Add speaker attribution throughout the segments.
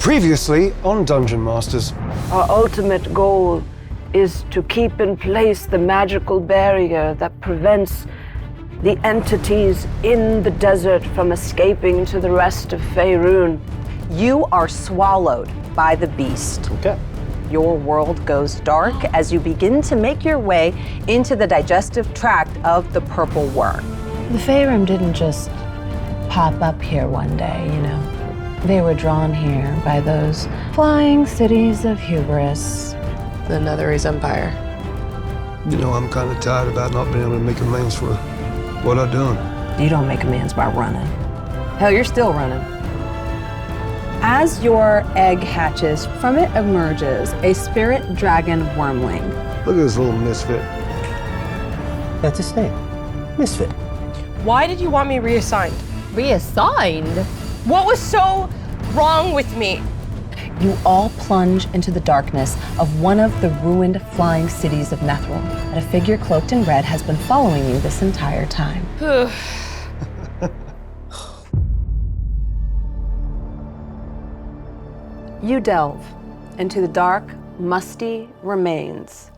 Speaker 1: Previously on Dungeon Masters.
Speaker 2: Our ultimate goal is to keep in place the magical barrier that prevents the entities in the desert from escaping to the rest of Faerun.
Speaker 3: You are swallowed by the beast.
Speaker 1: Okay.
Speaker 3: Your world goes dark as you begin to make your way into the digestive tract of the purple worm.
Speaker 4: The Faerun didn't just pop up here one day, you know. They were drawn here by those flying cities of hubris.
Speaker 5: The Netherese Empire.
Speaker 1: You know, I'm kind of tired about not being able to make amends for what I've done.
Speaker 3: You don't make amends by running. Hell, you're still running. As your egg hatches, from it emerges a spirit dragon wormling.
Speaker 1: Look at this little misfit.
Speaker 6: That's his name. Misfit.
Speaker 5: Why did you want me reassigned?
Speaker 4: Reassigned?
Speaker 5: What was so wrong with me?
Speaker 3: You all plunge into the darkness of one of the ruined flying cities of Netheril, and a figure cloaked in red has been following you this entire time. You delve into the dark, musty remains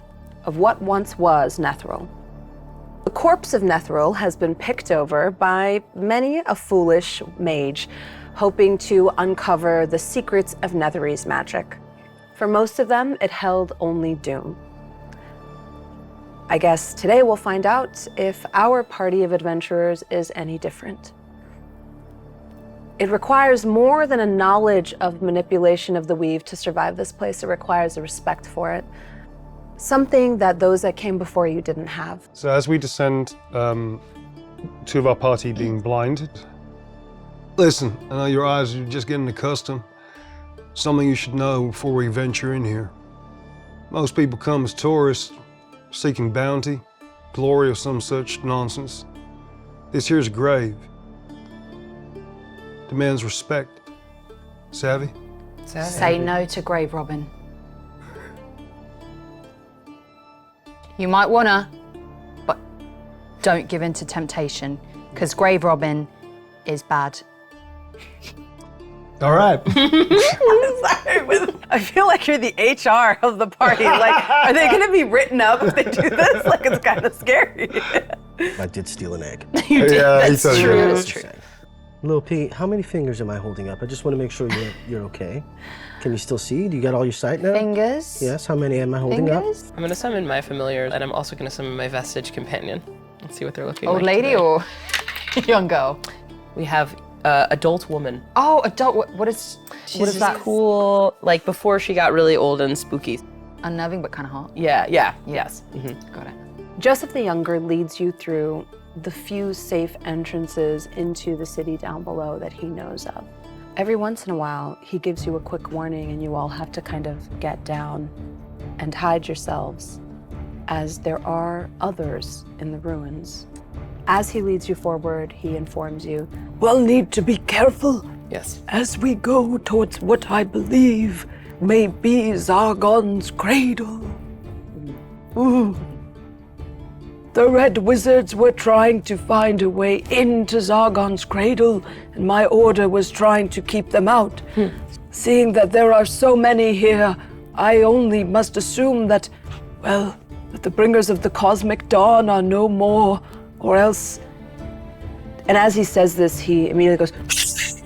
Speaker 3: of what once was Netheril. The corpse of Netheril has been picked over by many a foolish mage, hoping to uncover the secrets of Netherese magic. For most of them, it held only doom. I guess today we'll find out if our party of adventurers is any different. It requires more than a knowledge of manipulation of the weave to survive this place. It requires a respect for it. Something that those that came before you didn't have.
Speaker 1: So as we descend, two of our party being blinded. Listen, I know your eyes are just getting accustomed. Something you should know before we venture in here. Most people come as tourists, seeking bounty, glory, or some such nonsense. This here's a grave. Demands respect. Savvy?
Speaker 4: Say no to grave robbing. You might wanna, but don't give in to temptation, because grave robbing is bad.
Speaker 1: All right.
Speaker 3: Sorry, I feel like you're the HR of the party. Like, are they gonna be written up if they do this? Like, it's kind of scary.
Speaker 6: I did steal an egg.
Speaker 3: You did.
Speaker 1: Yeah,
Speaker 3: That's
Speaker 1: he
Speaker 3: true.
Speaker 1: said
Speaker 3: That's true.
Speaker 6: Lil P, how many fingers am I holding up? I just want to make sure you're okay. Can you still see? Do you got all your sight now?
Speaker 4: Fingers?
Speaker 6: Yes, how many am I holding up?
Speaker 4: Fingers?
Speaker 5: I'm gonna summon my familiar, and I'm also gonna summon my Vestige companion. Let's see what they're looking
Speaker 4: Old
Speaker 5: like.
Speaker 4: lady
Speaker 5: today.
Speaker 4: or young girl?
Speaker 5: We have adult woman.
Speaker 4: Oh, adult, what is that?
Speaker 5: Cool, like before she got really old and spooky.
Speaker 4: Unnerving but kind of hot.
Speaker 5: Yeah, yes. Mm-hmm.
Speaker 4: Got it.
Speaker 3: Joseph the Younger leads you through the few safe entrances into the city down below that he knows of. Every once in a while, he gives you a quick warning and you all have to kind of get down and hide yourselves, as there are others in the ruins. As he leads you forward, he informs you,
Speaker 2: We'll need to be careful
Speaker 5: Yes.
Speaker 2: as we go towards what I believe may be Zargon's cradle. Ooh. The Red Wizards were trying to find a way into Zargon's cradle, and my order was trying to keep them out. Seeing that there are so many here, I only must assume that, well, that the bringers of the cosmic dawn are no more, or else.
Speaker 3: and as he says this, he immediately goes,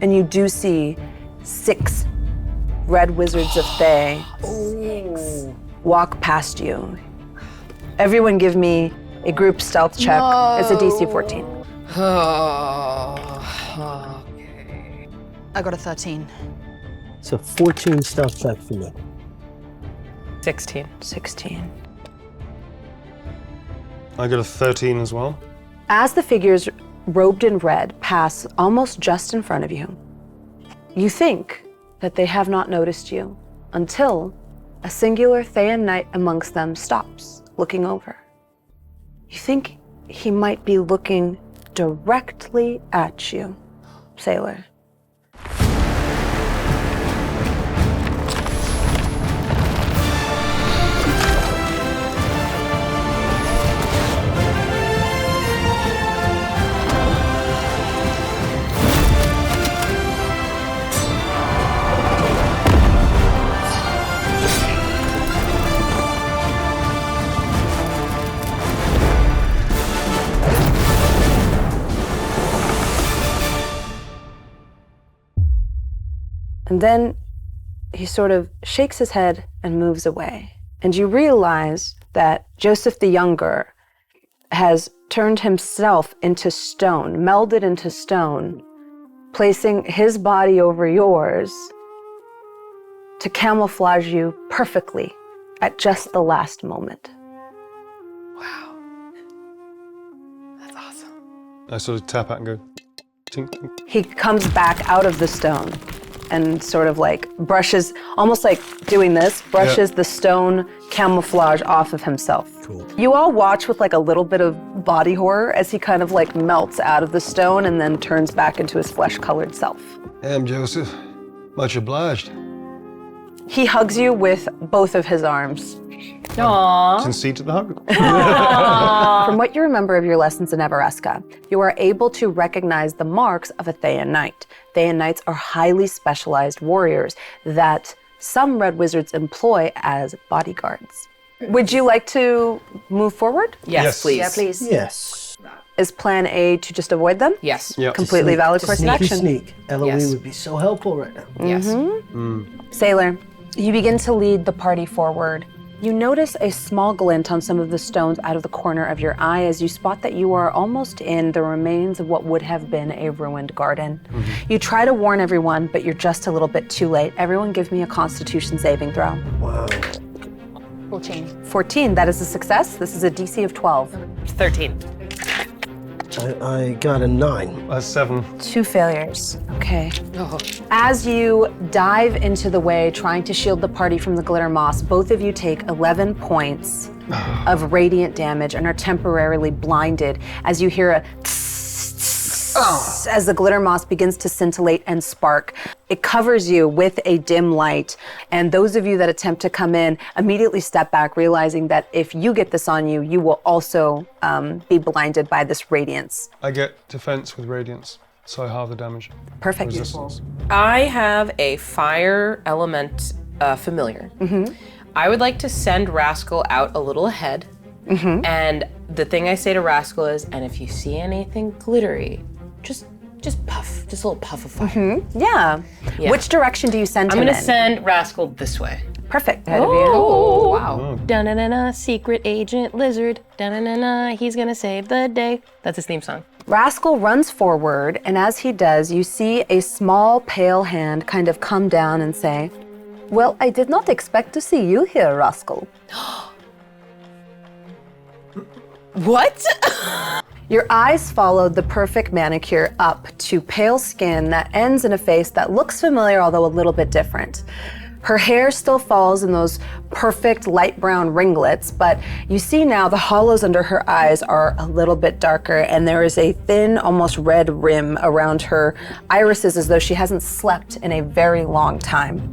Speaker 3: and you do see 6 Red Wizards of Thay walk past you. Everyone give me a group stealth check.
Speaker 4: No.
Speaker 3: It's a DC 14.
Speaker 5: Oh, okay.
Speaker 4: I got a 13.
Speaker 6: It's a 14 stealth check for me.
Speaker 5: 16.
Speaker 3: 16.
Speaker 1: I got a 13 as well.
Speaker 3: As the figures robed in red pass almost just in front of you, you think that they have not noticed you until a singular Thayan knight amongst them stops, looking over. You think he might be looking directly at you, sailor. And then he sort of shakes his head and moves away. And you realize that Joseph the Younger has turned himself into stone, melded into stone, placing his body over yours to camouflage you perfectly at just the last moment.
Speaker 5: Wow. That's awesome.
Speaker 1: I sort of tap out and go, tink, tink.
Speaker 3: He comes back out of the stone and sort of like brushes, almost like doing this, brushes the stone camouflage off of himself.
Speaker 6: Cool.
Speaker 3: You all watch with like a little bit of body horror as he kind of like melts out of the stone and then turns back into his flesh-colored self.
Speaker 1: Damn, Joseph. Much obliged.
Speaker 3: He hugs you with both of his arms.
Speaker 5: Aww.
Speaker 1: Concede to the hug.
Speaker 3: From what you remember of your lessons in Everesca, you are able to recognize the marks of a Thayan Knight. Thayan Knights are highly specialized warriors that some Red Wizards employ as bodyguards. Would you like to move forward?
Speaker 5: Yes, please.
Speaker 3: Yeah, please.
Speaker 6: Yes.
Speaker 3: Is plan A to just avoid them?
Speaker 5: Yes.
Speaker 1: Yep.
Speaker 3: Completely valid course of action.
Speaker 6: Sneak. Eloise
Speaker 5: Yes.
Speaker 6: would be so helpful right now.
Speaker 5: Yes.
Speaker 3: Sailor, you begin to lead the party forward. You notice a small glint on some of the stones out of the corner of your eye as you spot that you are almost in the remains of what would have been a ruined garden. You try to warn everyone, but you're just a little bit too late. Everyone give me a Constitution saving throw.
Speaker 6: Wow.
Speaker 3: 14, that is a success. This is a DC of 12.
Speaker 5: 13.
Speaker 6: I got a 9.
Speaker 1: That's 7.
Speaker 3: 2 failures. Okay.
Speaker 5: Oh.
Speaker 3: As you dive into the way, trying to shield the party from the glitter moss, both of you take 11 points of radiant damage and are temporarily blinded as you hear a as the glitter moss begins to scintillate and spark. It covers you with a dim light, and those of you that attempt to come in immediately step back, realizing that if you get this on you, you will also be blinded by this radiance.
Speaker 1: I get defense with radiance, so I halve the damage.
Speaker 3: Perfect.
Speaker 1: Resistance.
Speaker 5: I have a fire element familiar. I would like to send Rascal out a little ahead. And the thing I say to Rascal is, and if you see anything glittery, just puff, just a little puff of fire.
Speaker 3: Yeah.
Speaker 5: Yeah.
Speaker 3: Which direction do you send
Speaker 5: I'm
Speaker 3: him
Speaker 5: gonna
Speaker 3: in?
Speaker 5: send Rascal this way.
Speaker 3: Perfect. Ahead of you.
Speaker 5: Oh, wow. Da-na-na-na, secret agent lizard. Da-na-na-na, he's gonna save the day. That's his theme song.
Speaker 3: Rascal runs forward, and as he does, you see a small, pale hand kind of come down and say, "Well, I did not expect to see you here, Rascal."
Speaker 5: What?
Speaker 3: Your eyes followed the perfect manicure up to pale skin that ends in a face that looks familiar, although a little bit different. Her hair still falls in those perfect light brown ringlets, but you see now the hollows under her eyes are a little bit darker, and there is a thin, almost red rim around her irises as though she hasn't slept in a very long time.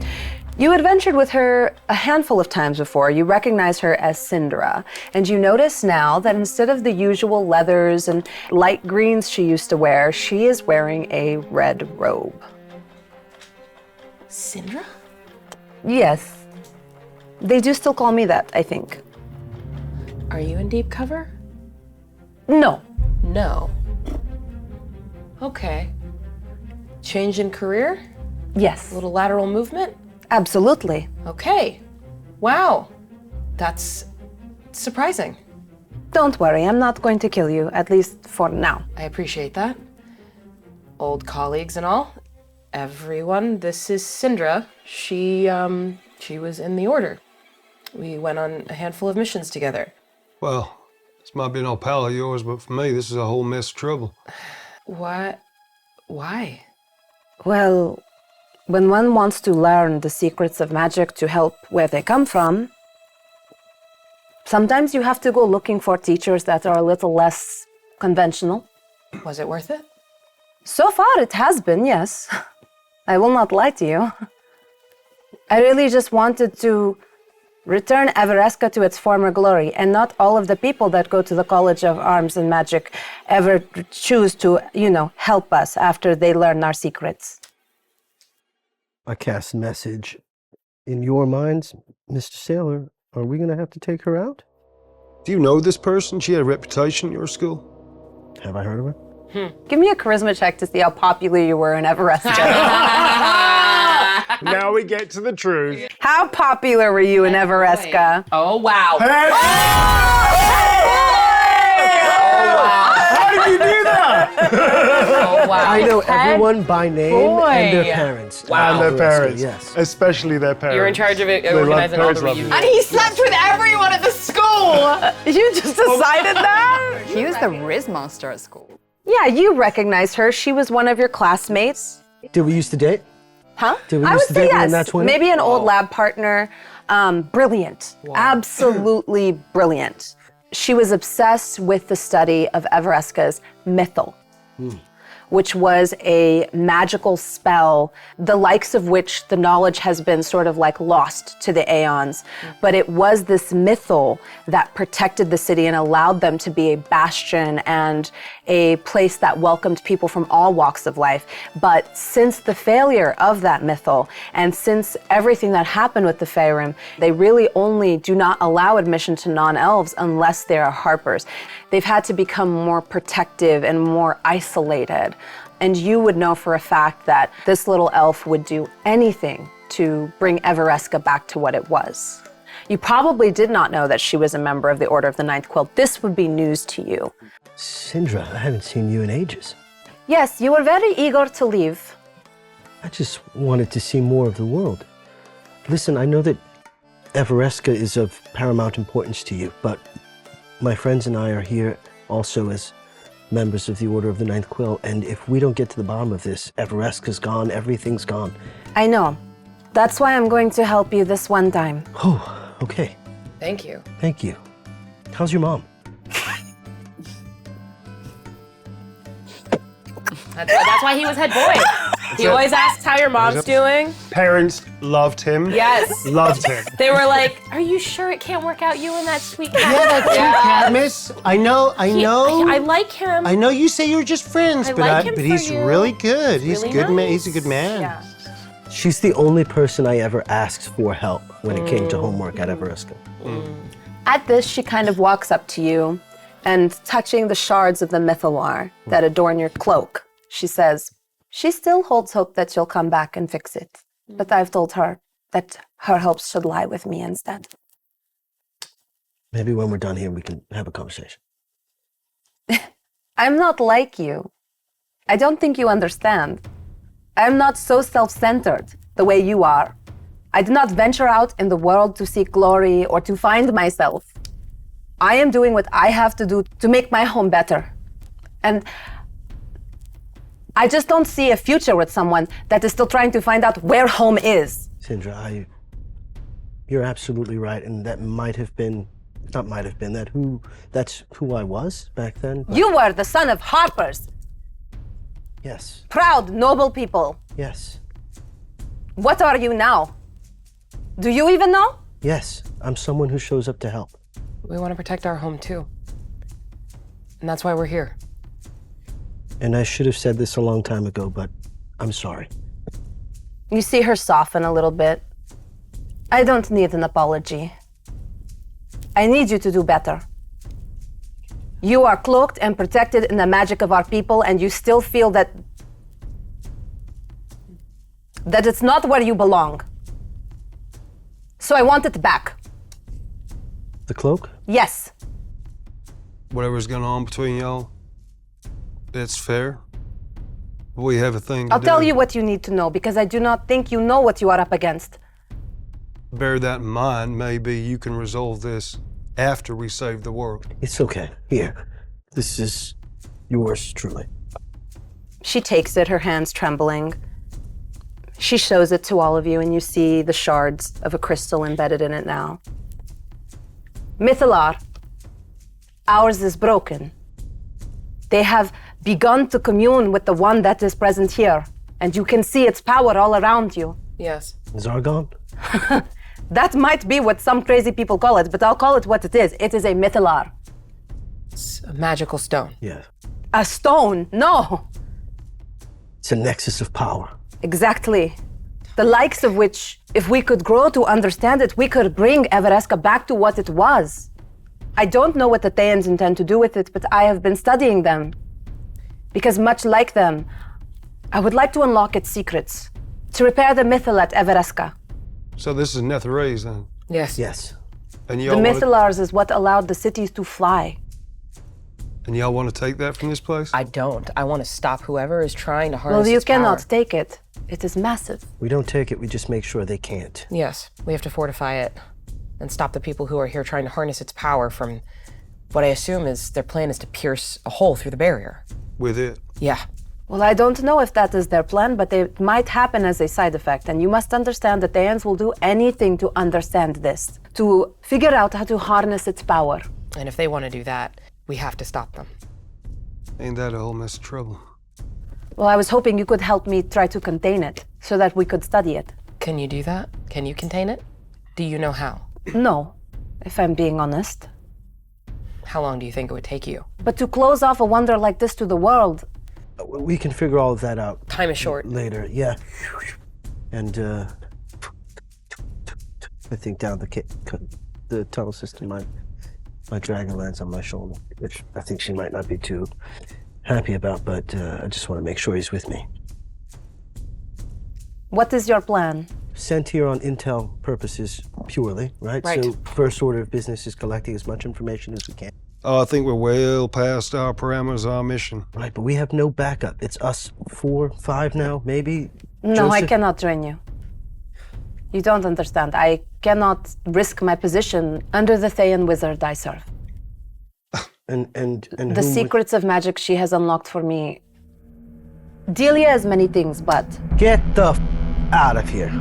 Speaker 3: You adventured with her a handful of times before. You recognize her as Syndra, and you notice now that instead of the usual leathers and light greens she used to wear, she is wearing a red robe.
Speaker 5: Syndra?
Speaker 3: Yes. They do still call me that, I think.
Speaker 5: Are you in deep cover?
Speaker 3: No.
Speaker 5: No. Okay. Change in career?
Speaker 3: Yes.
Speaker 5: A little lateral movement?
Speaker 3: Absolutely.
Speaker 5: Okay. Wow. That's surprising.
Speaker 3: Don't worry, I'm not going to kill you, at least for now.
Speaker 5: I appreciate that. Old colleagues and all. Everyone, this is Syndra. She was in the Order. We went on a handful of missions together.
Speaker 1: Well, this might be an old pal of yours, but for me, this is a whole mess of trouble.
Speaker 5: What? Why?
Speaker 3: Well, when one wants to learn the secrets of magic to help where they come from, sometimes you have to go looking for teachers that are a little less conventional.
Speaker 5: Was it worth it?
Speaker 3: So far, it has been, yes. I will not lie to you. I really just wanted to return Everesca to its former glory, and not all of the people that go to the College of Arms and Magic ever choose to, help us after they learn our secrets.
Speaker 6: I cast message. In your minds, Mr. Sailor, are we going to have to take her out?
Speaker 1: Do you know this person? She had a reputation at your school.
Speaker 6: Have I heard of her?
Speaker 3: Give me a charisma check to see how popular you were in Everesca.
Speaker 1: we get to the truth.
Speaker 3: How popular were you in Everesca?
Speaker 5: Oh, wow.
Speaker 1: How did you do that?
Speaker 5: Oh, wow.
Speaker 6: I know everyone by name and their parents.
Speaker 1: And their parents.
Speaker 6: Yes.
Speaker 1: Especially their parents.
Speaker 5: You're in charge of
Speaker 1: love-
Speaker 5: organizing all the
Speaker 1: parents love
Speaker 5: reunions.
Speaker 1: you.
Speaker 7: And he slept with everyone at the school.
Speaker 3: You just decided that?
Speaker 7: He was the Riz monster at school.
Speaker 3: Yeah, you recognized her. She was one of your classmates.
Speaker 6: Did we used to date?
Speaker 3: Huh?
Speaker 6: Did we
Speaker 3: I
Speaker 6: used
Speaker 3: would
Speaker 6: to
Speaker 3: say
Speaker 6: date when
Speaker 3: yes.
Speaker 6: that's when?
Speaker 3: Maybe an old lab partner. Brilliant. Absolutely brilliant. She was obsessed with the study of Everesca's mythal, which was a magical spell, the likes of which the knowledge has been sort of like lost to the aeons. But it was this mythal that protected the city and allowed them to be a bastion and a place that welcomed people from all walks of life. But since the failure of that mythal, and since everything that happened with the Faerun, they really only do not allow admission to non-elves unless they are harpers. They've had to become more protective and more isolated. And you would know for a fact that this little elf would do anything to bring Everesca back to what it was. You probably did not know that she was a member of the Order of the Ninth Quill. This would be news to you.
Speaker 6: Sindra, I haven't seen you in ages.
Speaker 3: Yes, you were very eager to leave.
Speaker 6: I just wanted to see more of the world. Listen, I know that Everesca is of paramount importance to you, but my friends and I are here also as members of the Order of the Ninth Quill, and if we don't get to the bottom of this, Everesca's gone, everything's gone.
Speaker 3: I know. That's why I'm going to help you this one time.
Speaker 6: Oh, okay.
Speaker 5: Thank you.
Speaker 6: Thank you. How's your mom?
Speaker 5: That's why he was head boy. He always asked how your mom's doing.
Speaker 1: Parents loved him.
Speaker 5: Yes.
Speaker 1: Loved him.
Speaker 5: They were like, are you sure it can't work out you and that sweet cat?
Speaker 8: Yeah, that's Cadmus. I know.
Speaker 5: I like him.
Speaker 8: I know you say you were just friends,
Speaker 5: I
Speaker 8: but
Speaker 5: like him
Speaker 8: but
Speaker 5: for
Speaker 8: he's
Speaker 5: you.
Speaker 8: really good. He's
Speaker 5: Really
Speaker 8: good man.
Speaker 5: nice.
Speaker 8: He's a good man.
Speaker 5: Yeah.
Speaker 6: She's the only person I ever asked for help when it came to homework at Everesca.
Speaker 3: At this, she kind of walks up to you and touching the shards of the mythalar that adorn your cloak, she says, she still holds hope that you'll come back and fix it. But I've told her that her hopes should lie with me instead.
Speaker 6: Maybe when we're done here, we can have a conversation.
Speaker 3: I'm not like you. I don't think you understand. I'm not so self-centered the way you are. I do not venture out in the world to seek glory or to find myself. I am doing what I have to do to make my home better. And I just don't see a future with someone that is still trying to find out where home is.
Speaker 6: Sindra, you're absolutely right, and that that's who I was back then. but-
Speaker 3: You were the son of harpers,
Speaker 6: Yes,
Speaker 3: proud, noble people.
Speaker 6: yes,
Speaker 3: What are you now? Do you even know?
Speaker 6: yes. I'm someone who shows up to help.
Speaker 5: We want to protect our home too. And that's why we're here.
Speaker 6: And I should have said this a long time ago, but I'm sorry.
Speaker 3: You see her soften a little bit. I don't need an apology. I need you to do better. You are cloaked and protected in the magic of our people, and you still feel that it's not where you belong. So I want it back.
Speaker 6: The cloak?
Speaker 3: Yes.
Speaker 1: Whatever's going on between y'all, it's fair. We have a thing to
Speaker 3: I'll
Speaker 1: do.
Speaker 3: tell you what you need to know, because I do not think you know what you are up against.
Speaker 1: Bear that in mind. Maybe you can resolve this after we save the world.
Speaker 6: It's okay. Here. This is yours truly.
Speaker 3: She takes it, her hands trembling. She shows it to all of you, and you see the shards of a crystal embedded in it now. Mythalar, ours is broken. They have begun to commune with the one that is present here, and you can see its power all around you.
Speaker 5: Yes.
Speaker 6: Zargon?
Speaker 3: That might be what some crazy people call it, but I'll call it what it is. It is a Mythalar.
Speaker 5: It's a magical stone.
Speaker 6: Yeah.
Speaker 3: A stone, no.
Speaker 6: It's a nexus of power.
Speaker 3: Exactly. The likes of which, if we could grow to understand it, we could bring Everesca back to what it was. I don't know what the Thayans intend to do with it, but I have been studying them. Because much like them, I would like to unlock its secrets. To repair the Mythal at Evereska.
Speaker 1: So this is Netherese then?
Speaker 5: Yes.
Speaker 6: Yes.
Speaker 1: And
Speaker 3: The
Speaker 1: y'all want
Speaker 3: Mythalars is what allowed the cities to fly.
Speaker 1: to take that from this place?
Speaker 5: I don't. I want to stop whoever is trying to harness
Speaker 3: Well, you
Speaker 5: its
Speaker 3: cannot
Speaker 5: power.
Speaker 3: take it. It is massive.
Speaker 6: We don't take it, we just make sure they can't.
Speaker 5: Yes, we have to fortify it and stop the people who are here trying to harness its power from what I assume is their plan is to pierce a hole through the barrier.
Speaker 1: With it?
Speaker 5: Yeah.
Speaker 3: Well, I don't know if that is their plan, but it might happen as a side effect. And you must understand that Thayans will do anything to understand this, to figure out how to harness its power.
Speaker 5: And if they want to do that, we have to stop them.
Speaker 1: Ain't that a whole mess of trouble?
Speaker 3: Well, I was hoping you could help me try to contain it so that we could study it.
Speaker 5: Can you do that? Can you contain it? Do you know how?
Speaker 3: No, if I'm being honest.
Speaker 5: How long do you think it would take you?
Speaker 3: But to close off a wonder like this to the world,
Speaker 6: We can figure all of that out
Speaker 5: Time is short.
Speaker 6: later, yeah. And I think down the tunnel system, my dragon lands on my shoulder, which I think she might not be too happy about, but I just want to make sure he's with me.
Speaker 3: what is your plan?
Speaker 6: Sent here on intel purposes purely, right?
Speaker 5: Right.
Speaker 6: So first order of business is collecting as much information as we can.
Speaker 1: Oh, I think we're well past our parameters of our mission.
Speaker 6: Right, but we have no backup. It's us 4, 5 now, maybe?
Speaker 3: No, I
Speaker 6: Joseph?
Speaker 3: cannot join you. You don't understand. I cannot risk my position under the Thayan wizard I serve.
Speaker 6: And
Speaker 3: The
Speaker 6: whom would-
Speaker 3: secrets of magic she has unlocked for me. Delia is many things, but
Speaker 6: Get the out of here.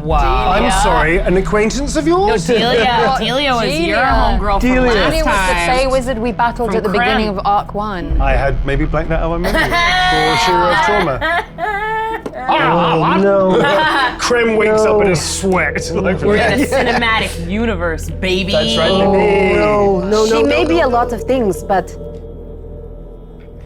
Speaker 5: Wow.
Speaker 1: I'm sorry, an acquaintance of yours?
Speaker 7: Delia was your homegirl from
Speaker 6: Delia.
Speaker 7: last
Speaker 9: Delia was the Thay
Speaker 7: time.
Speaker 9: wizard we battled
Speaker 7: From
Speaker 9: at the
Speaker 7: Krem.
Speaker 9: beginning of Arc 1.
Speaker 1: I had maybe blanked that out of my memory for sheer trauma.
Speaker 6: Oh, no.
Speaker 1: Krem wakes up in a sweat. Like,
Speaker 7: We're in a cinematic universe, baby.
Speaker 1: That's right.
Speaker 6: No,
Speaker 3: she may be a lot of things, but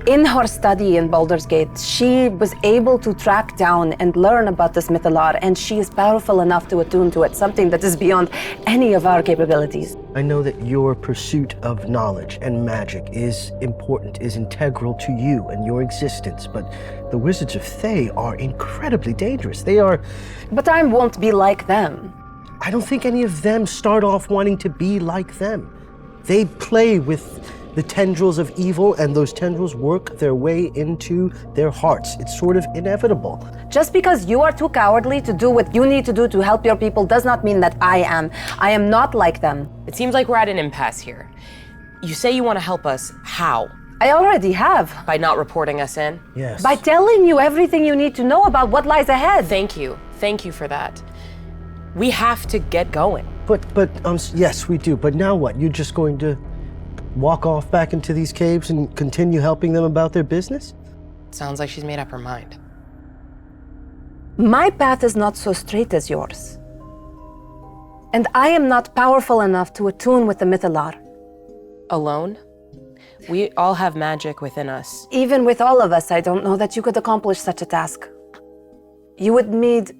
Speaker 3: in her study in Baldur's Gate, she was able to track down and learn about this Mythalar, and she is powerful enough to attune to it, something that is beyond any of our capabilities.
Speaker 6: I know that your pursuit of knowledge and magic is important, is integral to you and your existence, but the Wizards of Thay are incredibly dangerous. They are...
Speaker 3: But I won't be like them.
Speaker 6: I don't think any of them start off wanting to be like them. They play with the tendrils of evil, and those tendrils work their way into their hearts. It's sort of inevitable.
Speaker 3: Just because you are too cowardly to do what you need to do to help your people does not mean that I am. I am not like them.
Speaker 5: It seems like we're at an impasse here. You say you want to help us. How?
Speaker 3: I already have.
Speaker 5: By not reporting us in?
Speaker 6: Yes.
Speaker 3: By telling you everything you need to know about what lies ahead.
Speaker 5: Thank you. Thank you for that. We have to get going.
Speaker 6: But yes, we do. But now what? You're just going to walk off back into these caves and continue helping them about their business?
Speaker 5: Sounds like she's made up her mind.
Speaker 3: My path is not so straight as yours. And I am not powerful enough to attune with the Mythalar.
Speaker 5: Alone? We all have magic within us.
Speaker 3: Even with all of us, I don't know that you could accomplish such a task. You would need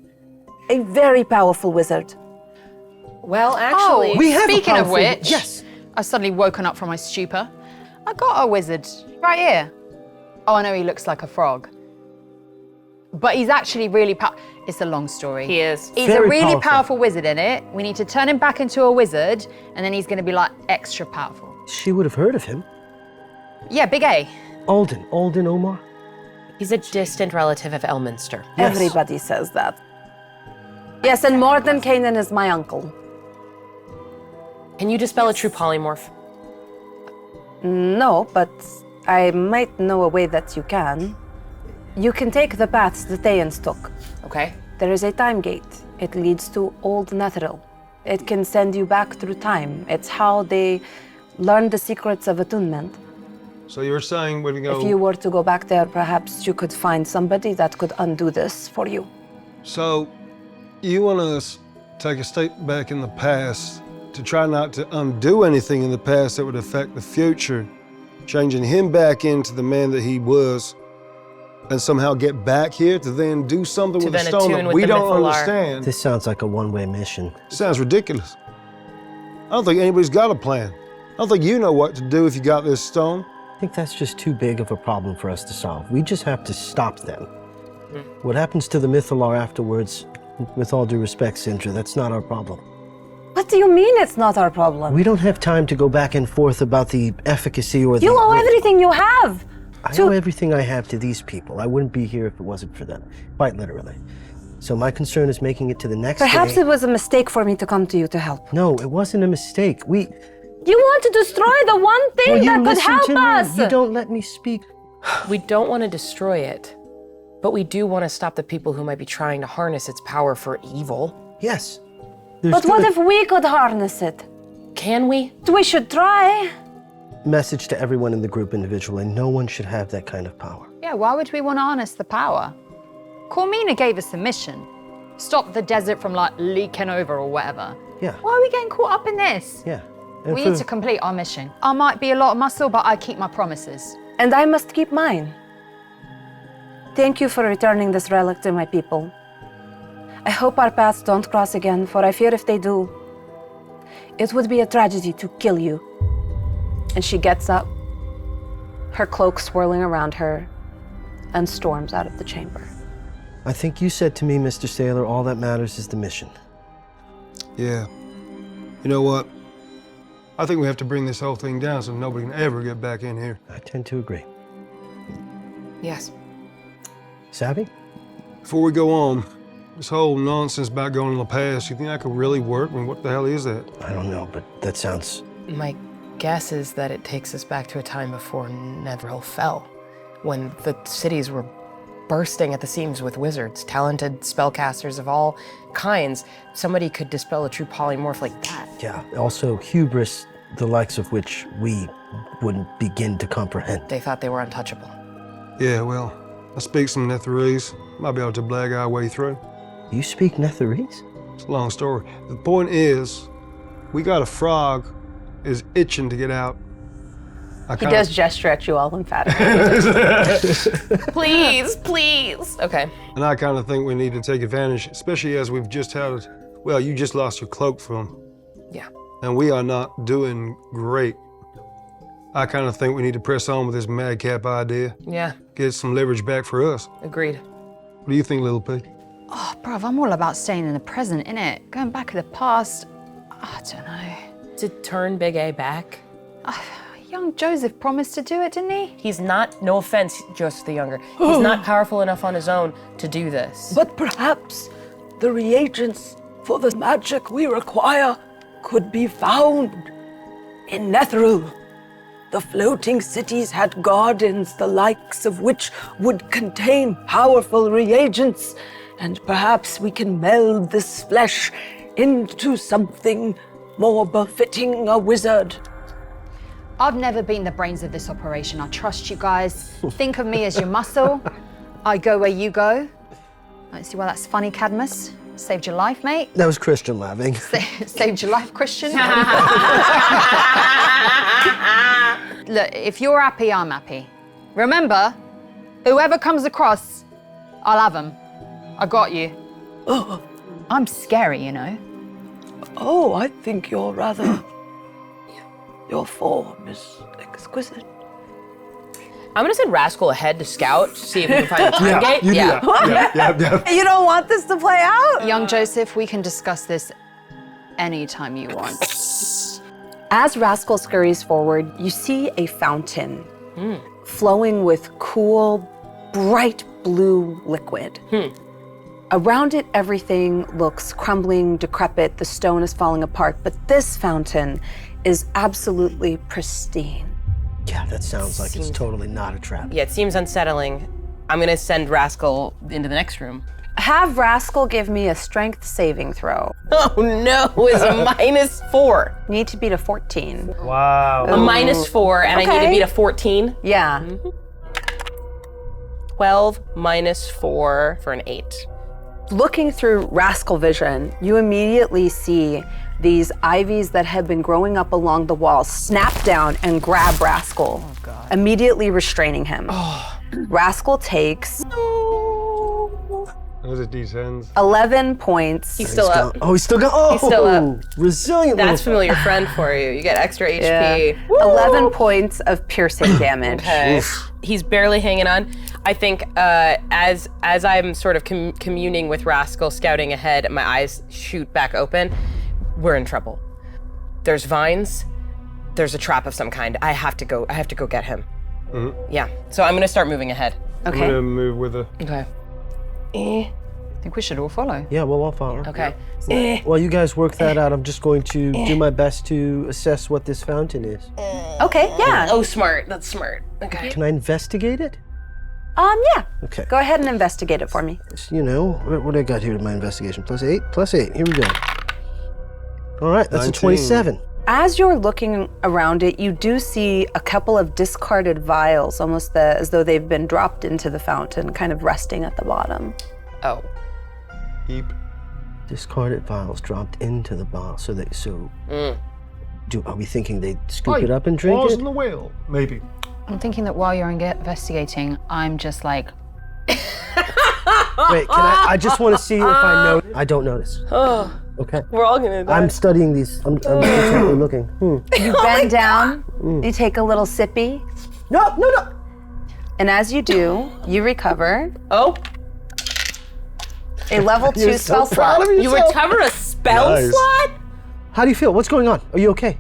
Speaker 3: a very powerful wizard.
Speaker 5: Well, actually,
Speaker 6: We have a
Speaker 9: Speaking of
Speaker 6: powerful-
Speaker 9: which,
Speaker 6: yes.
Speaker 9: I've suddenly woken up from my stupor. I got a wizard right here. Oh, I know he looks like a frog. But he's actually really it's a long story.
Speaker 7: He is.
Speaker 9: He's
Speaker 6: Very
Speaker 9: a really
Speaker 6: powerful.
Speaker 9: powerful wizard in it. We need to turn him back into a wizard, and then he's going to be like extra powerful.
Speaker 6: She would have heard of him.
Speaker 9: Yeah, big A.
Speaker 6: Alden Omar.
Speaker 5: he's a distant relative of Elminster.
Speaker 6: Yes.
Speaker 3: Everybody says that. Yes, and more than Kanan is my uncle.
Speaker 5: Can you dispel a true polymorph?
Speaker 3: No, but I might know a way that you can. You can take the paths the Thayans took.
Speaker 5: Okay.
Speaker 3: There is a time gate. It leads to Old Netheril. It can send you back through time. It's how they learned the secrets of attunement.
Speaker 1: So you're saying we're going
Speaker 3: If you were to go back there, perhaps you could find somebody that could undo this for you.
Speaker 1: So you want us to take a step back in the past to try not to undo anything in the past that would affect the future, changing him back into the man that he was, and somehow get back here to then do something
Speaker 5: To
Speaker 1: with the
Speaker 5: then
Speaker 1: stone
Speaker 5: attune
Speaker 1: that
Speaker 5: with
Speaker 1: we
Speaker 5: the
Speaker 1: don't
Speaker 5: Mythalar.
Speaker 1: understand.
Speaker 6: This sounds like a one-way mission.
Speaker 1: Sounds ridiculous. I don't think anybody's got a plan. I don't think you know what to do if you got this stone.
Speaker 6: I think that's just too big of a problem for us to solve. We just have to stop them. What happens to the Mythalar afterwards, with all due respect, Sindra, that's not our problem.
Speaker 3: What do you mean it's not our problem?
Speaker 6: We don't have time to go back and forth about the efficacy or the...
Speaker 3: You owe everything you have.
Speaker 6: I owe everything I have to these people. I wouldn't be here if it wasn't for them, quite literally. So my concern is making it to the next
Speaker 3: Perhaps
Speaker 6: day.
Speaker 3: it was a mistake for me to come to you to help.
Speaker 6: No, it wasn't a mistake.
Speaker 3: You want to destroy the one thing that could help us.
Speaker 6: You don't let me speak.
Speaker 5: We don't want to destroy it, but we do want to stop the people who might be trying to harness its power for evil.
Speaker 6: Yes.
Speaker 3: But what if we could harness it?
Speaker 5: Can we?
Speaker 3: We should try.
Speaker 6: Message to everyone in the group individually. No one should have that kind of power.
Speaker 9: Yeah, why would we want to harness the power? Cormina gave us a mission. Stop the desert from leaking over or whatever.
Speaker 6: Yeah.
Speaker 9: Why are we getting caught up in this?
Speaker 6: Yeah. And
Speaker 9: We need to complete our mission. I might be a lot of muscle, but I keep my promises.
Speaker 3: And I must keep mine. Thank you for returning this relic to my people. I hope our paths don't cross again, for I fear if they do, it would be a tragedy to kill you.
Speaker 5: And she gets up, her cloak swirling around her, and storms out of the chamber.
Speaker 6: I think you said to me, Mr. Sailor, all that matters is the mission.
Speaker 1: Yeah. You know what? I think we have to bring this whole thing down so nobody can ever get back in here.
Speaker 6: I tend to agree.
Speaker 5: Yes.
Speaker 6: Savvy?
Speaker 1: Before we go on, this whole nonsense about going in the past, you think that could really work? I mean, what the hell is that?
Speaker 6: I don't know, but that sounds...
Speaker 5: My guess is that it takes us back to a time before Navarro fell, when the cities were bursting at the seams with wizards, talented spellcasters of all kinds. Somebody could dispel a true polymorph like that.
Speaker 6: Yeah, also hubris, the likes of which we wouldn't begin to comprehend.
Speaker 5: They thought they were untouchable.
Speaker 1: Yeah, well, I speak some Netherese. Might be able to blag our way through.
Speaker 6: You speak Netherese?
Speaker 1: It's a long story. The point is, we got a frog is itching to get out.
Speaker 5: He does gesture at you all emphatically. Please, please. Okay.
Speaker 1: And I kind of think we need to take advantage, especially as we've just had, well, you just lost your cloak from.
Speaker 5: Yeah.
Speaker 1: And we are not doing great. I kind of think we need to press on with this madcap idea.
Speaker 5: Yeah.
Speaker 1: Get some leverage back for us.
Speaker 5: Agreed.
Speaker 1: What do you think, Little Pig?
Speaker 9: Oh, bruv, I'm all about staying in the present, innit? Going back to the past, I don't know.
Speaker 5: To turn Big A back?
Speaker 9: Young Joseph promised to do it, didn't he?
Speaker 5: He's not, no offense, Joseph the Younger, he's not powerful enough on his own to do this.
Speaker 2: But perhaps the reagents for the magic we require could be found in Netheril. The floating cities had gardens, the likes of which would contain powerful reagents, and perhaps we can meld this flesh into something more befitting a wizard.
Speaker 9: I've never been the brains of this operation. I trust you guys. Think of me as your muscle. I go where you go. Let's see why that's funny, Cadmus. Saved your life, mate.
Speaker 6: That was Christian laughing.
Speaker 9: Saved your life, Christian. Look, if you're happy, I'm happy. Remember, whoever comes across, I'll have them. I got you. I'm scary, you know.
Speaker 2: Oh, I think you're rather... Your form is exquisite.
Speaker 5: I'm gonna send Rascal ahead to scout, see if we can find the time gate.
Speaker 1: You do that. Yeah.
Speaker 3: You don't want this to play out?
Speaker 9: Young Joseph, we can discuss this anytime you want.
Speaker 3: As Rascal scurries forward, you see a fountain flowing with cool, bright blue liquid. Around it, everything looks crumbling, decrepit, the stone is falling apart, but this fountain is absolutely pristine.
Speaker 6: Yeah, that sounds like it's totally not a trap.
Speaker 5: Yeah, it seems unsettling. I'm gonna send Rascal into the next room.
Speaker 3: Have Rascal give me a strength saving throw.
Speaker 5: Oh no, it's a -4.
Speaker 3: Need to beat a 14.
Speaker 1: Wow.
Speaker 5: A -4, and I need to beat a 14.
Speaker 3: Yeah.
Speaker 5: 12 -4 for an 8.
Speaker 3: Looking through Rascal vision, you immediately see these ivies that have been growing up along the wall snap down and grab Rascal, immediately restraining him. Rascal takes
Speaker 1: Those are D10s.
Speaker 3: 11 points.
Speaker 5: He's still up.
Speaker 6: Oh, he's still going. Oh,
Speaker 5: He's still up.
Speaker 6: Resilient.
Speaker 5: That's
Speaker 6: little-
Speaker 5: familiar friend for you. You get extra HP.
Speaker 3: 11 points of piercing damage.
Speaker 5: Okay. He's barely hanging on. I think as I'm sort of communing with Rascal, scouting ahead, my eyes shoot back open. We're in trouble. There's vines. There's a trap of some kind. I have to go get him.
Speaker 1: Mm-hmm.
Speaker 5: Yeah. So I'm gonna start moving ahead.
Speaker 1: I'm
Speaker 3: Okay.
Speaker 1: gonna move with her.
Speaker 5: Okay.
Speaker 9: I think we should all follow.
Speaker 6: Yeah, we'll all follow.
Speaker 5: Okay.
Speaker 6: While you guys work that out, I'm just going to do my best to assess what this fountain is.
Speaker 3: Okay, yeah.
Speaker 5: Oh, smart. That's smart. Okay.
Speaker 6: Can I investigate it?
Speaker 3: Yeah.
Speaker 6: Okay.
Speaker 3: Go ahead and investigate it for me.
Speaker 6: You know, what I got here in my investigation? +8? +8. Here we go. All right, that's
Speaker 1: 19.
Speaker 6: a 27.
Speaker 3: As you're looking around it, you do see a couple of discarded vials, almost as though they've been dropped into the fountain, kind of resting at the bottom.
Speaker 5: Oh.
Speaker 1: Keep.
Speaker 6: Discarded vials dropped into the bottle. Are we thinking they scoop it up and drink
Speaker 1: Paws
Speaker 6: it?
Speaker 1: in the whale, maybe.
Speaker 9: I'm thinking that while you're investigating, I'm just like,
Speaker 6: Wait, I just want to see if I know. I don't notice. Okay.
Speaker 5: We're all gonna die.
Speaker 6: I'm studying these. I'm intently looking.
Speaker 3: You bend down, you take a little sippy,
Speaker 6: No.
Speaker 3: and as you do, you recover
Speaker 5: Oh,
Speaker 3: a level 2 spell slot.
Speaker 5: you recover a spell
Speaker 1: Nice.
Speaker 5: slot?
Speaker 6: How do you feel? What's going on? Are you okay?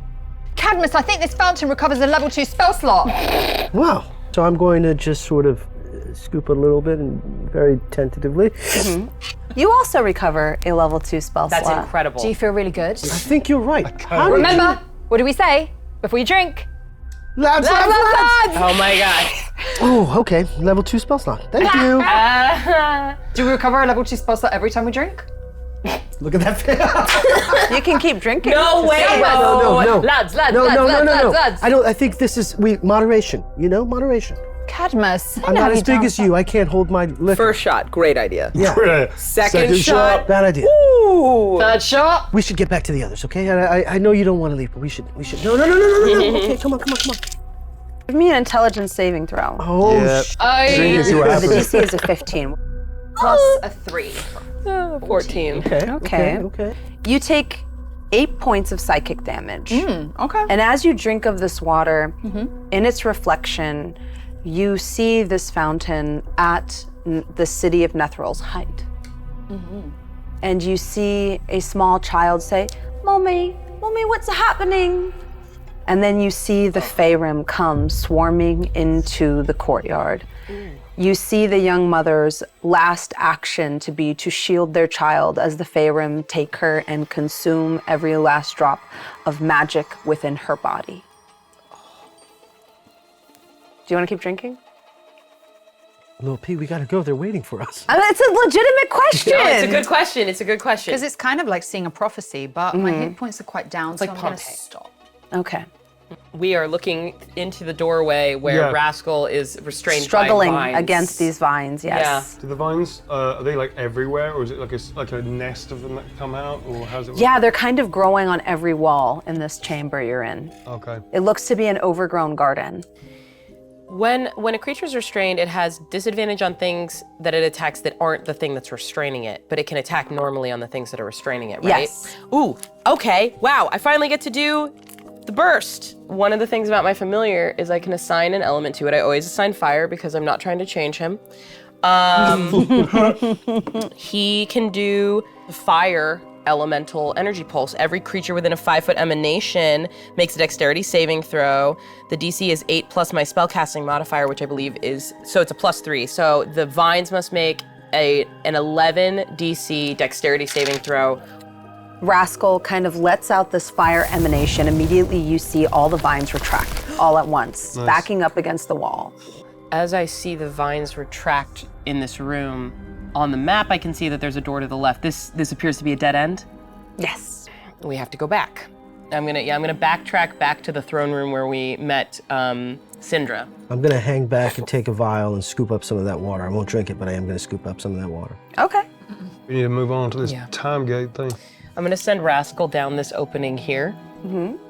Speaker 9: Cadmus, I think this fountain recovers a level 2 spell slot.
Speaker 6: Wow. So I'm going to just sort of scoop a little bit and very tentatively.
Speaker 3: You also recover a level 2 spell
Speaker 5: That's
Speaker 3: slot.
Speaker 5: incredible.
Speaker 9: Do you feel really good?
Speaker 6: I think you're right. How did
Speaker 9: Remember, what do we say before you drink?
Speaker 6: Lads!
Speaker 5: Oh my god.
Speaker 6: Oh, okay. Level 2 spell slot. Thank you.
Speaker 9: Do we recover a level 2 spell slot every time we drink?
Speaker 6: Look at that face.
Speaker 3: You can keep drinking.
Speaker 5: No way.
Speaker 6: No.
Speaker 5: Lads.
Speaker 6: No.
Speaker 9: lads.
Speaker 6: I think this is moderation. You know, moderation.
Speaker 9: Cadmus.
Speaker 6: I'm not as big as you. I can't hold my liquor.
Speaker 5: First shot, great idea.
Speaker 6: Yeah.
Speaker 5: Second shot.
Speaker 6: Bad idea.
Speaker 5: Ooh.
Speaker 9: Third shot.
Speaker 6: We should get back to the others, okay? I know you don't want to leave, but we should. No. Okay, come on.
Speaker 3: Give me an intelligence saving throw.
Speaker 6: Oh,
Speaker 1: Yeah. Drink and see what
Speaker 3: The
Speaker 1: happens.
Speaker 3: DC is a 15.
Speaker 9: Plus a 3.
Speaker 5: 14.
Speaker 6: okay.
Speaker 3: You take 8 points of psychic damage.
Speaker 9: Okay.
Speaker 3: And as you drink of this water, in its reflection, you see this fountain at the city of Nethral's height. And you see a small child say, Mommy, what's happening? And then you see the Faerun come swarming into the courtyard. You see the young mother's last action to be to shield their child as the Faerun take her and consume every last drop of magic within her body. Do you want to keep drinking?
Speaker 6: Little P, we gotta go. They're waiting for us.
Speaker 3: It's a legitimate question.
Speaker 5: No, it's a good question.
Speaker 9: Because it's kind of like seeing a prophecy, but my hit points are quite down, so
Speaker 5: like
Speaker 9: I'm going to
Speaker 5: Pompeii.
Speaker 9: stop.
Speaker 3: Okay.
Speaker 5: We are looking into the doorway where
Speaker 1: Yeah.
Speaker 5: Rascal is restrained
Speaker 3: Struggling
Speaker 5: by vines.
Speaker 3: against these vines, yes.
Speaker 1: Do the vines, are they like everywhere, or is it like a nest of them that come out, or how's it work?
Speaker 3: Yeah, they're kind of growing on every wall in this chamber you're in.
Speaker 1: Okay.
Speaker 3: It looks to be an overgrown garden.
Speaker 5: When a creature is restrained, it has disadvantage on things that it attacks that aren't the thing that's restraining it, but it can attack normally on the things that are restraining it, right?
Speaker 3: Yes.
Speaker 5: Ooh, okay, wow, I finally get to do the burst. One of the things about my familiar is I can assign an element to it. I always assign fire because I'm not trying to change him. He can do fire elemental energy pulse. Every creature within a 5-foot emanation makes a dexterity saving throw. The DC is 8 plus my spellcasting modifier, which I believe is, so it's a +3. So the vines must make an 11 DC dexterity saving throw.
Speaker 3: Rascal kind of lets out this fire emanation. Immediately you see all the vines retract all at once, backing up against the wall.
Speaker 5: As I see the vines retract in this room, on the map I can see that there's a door to the left. This appears to be a dead end.
Speaker 3: Yes.
Speaker 5: We have to go back. I'm gonna backtrack back to the throne room where we met Syndra.
Speaker 6: I'm gonna hang back and take a vial and scoop up some of that water. I won't drink it, but I am gonna scoop up some of that water.
Speaker 3: Okay.
Speaker 1: We need to move on to this
Speaker 5: Yeah.
Speaker 1: time gate thing.
Speaker 5: I'm gonna send Rascal down this opening here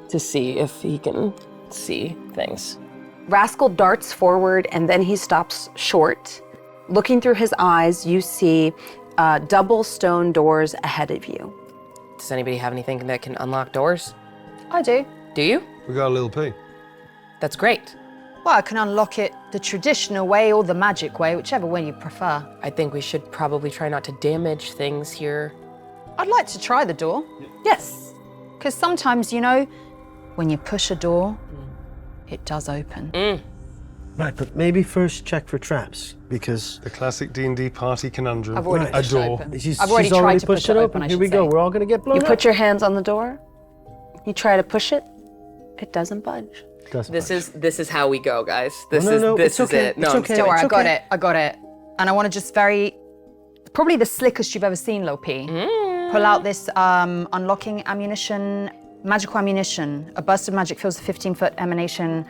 Speaker 5: to see if he can see things.
Speaker 3: Rascal darts forward and then he stops short. Looking through his eyes, you see double stone doors ahead of you.
Speaker 5: Does anybody have anything that can unlock doors?
Speaker 9: I do.
Speaker 5: Do you?
Speaker 1: We got a little P.
Speaker 5: That's great.
Speaker 9: Well, I can unlock it the traditional way or the magic way, whichever way you prefer.
Speaker 5: I think we should probably try not to damage things here.
Speaker 9: I'd like to try the door.
Speaker 3: Yes.
Speaker 9: Because sometimes, you know, when you push a door, it does open.
Speaker 6: Right, but maybe first check for traps, because...
Speaker 1: The classic D&D party conundrum.
Speaker 9: I've already
Speaker 1: A
Speaker 9: pushed it
Speaker 1: door.
Speaker 9: open.
Speaker 6: She's
Speaker 9: I've already tried to push it open, I
Speaker 6: Here we
Speaker 9: should
Speaker 6: go.
Speaker 9: say.
Speaker 6: We're all going to get blown
Speaker 3: You
Speaker 6: up.
Speaker 3: put your hands on the door. You try to push it. It doesn't budge.
Speaker 6: Doesn't
Speaker 5: This
Speaker 6: budge.
Speaker 5: is how we go, guys. This
Speaker 6: No,
Speaker 5: is
Speaker 6: it's okay.
Speaker 5: it. No,
Speaker 6: It's
Speaker 5: I'm
Speaker 6: okay.
Speaker 9: Don't worry,
Speaker 6: It's
Speaker 9: I got
Speaker 6: okay.
Speaker 9: it. I got it. And I want to just probably the slickest you've ever seen, Lil P. Pull out this unlocking ammunition, magical ammunition. A burst of magic fills a 15-foot emanation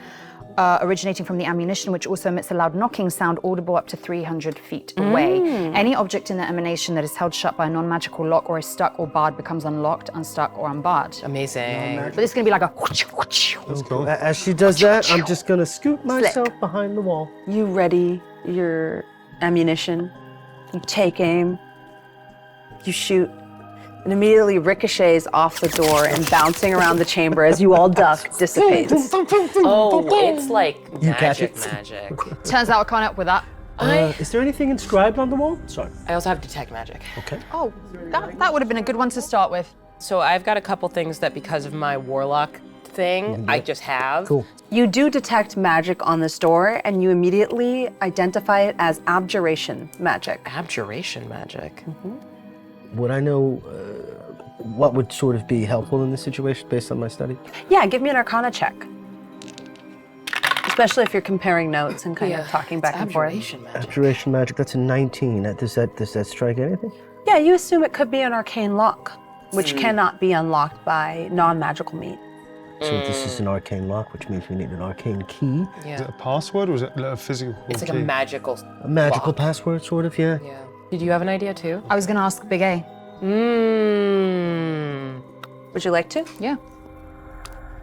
Speaker 9: originating from the ammunition, which also emits a loud knocking sound audible up to 300 feet away. Any object in the emanation that is held shut by a non-magical lock or is stuck or barred becomes unlocked, unstuck, or unbarred.
Speaker 5: amazing.
Speaker 9: But this is going to be like a whoosh, whoosh.
Speaker 1: Cool.
Speaker 6: As she does that, I'm just going to scoot myself behind the wall.
Speaker 3: You ready your ammunition. You take aim. You shoot. It immediately ricochets off the door and bouncing around the chamber as you all duck, dissipates.
Speaker 5: Oh, it's like
Speaker 6: You catch
Speaker 5: magic,
Speaker 6: it.
Speaker 5: magic.
Speaker 9: Turns out I can't help with that.
Speaker 6: Is there anything inscribed on the wall? Sorry.
Speaker 5: I also have detect magic.
Speaker 6: Okay.
Speaker 9: Oh, that would have been a good one to start with.
Speaker 5: So I've got a couple things that because of my warlock thing, I just have.
Speaker 6: Cool.
Speaker 3: You do detect magic on this door, and you immediately identify it as abjuration magic.
Speaker 5: Abjuration magic.
Speaker 6: Would I know what would sort of be helpful in this situation based on my study?
Speaker 3: Yeah, give me an Arcana check. Especially if you're comparing notes and kind of talking back and forth.
Speaker 5: Abjuration magic.
Speaker 6: Abjuration magic, that's a 19. Does that strike anything?
Speaker 3: Yeah, you assume it could be an arcane lock, which cannot be unlocked by non-magical means.
Speaker 6: So this is an arcane lock, which means we need an arcane key.
Speaker 1: Is it
Speaker 5: Yeah.
Speaker 1: a password or is it a physical
Speaker 5: It's like
Speaker 1: key?
Speaker 5: a magical.
Speaker 6: A magical
Speaker 5: lock.
Speaker 6: password, sort of, yeah.
Speaker 5: Yeah. Did you have an idea too?
Speaker 9: I was going to ask Big A.
Speaker 3: Would you like to?
Speaker 9: Yeah.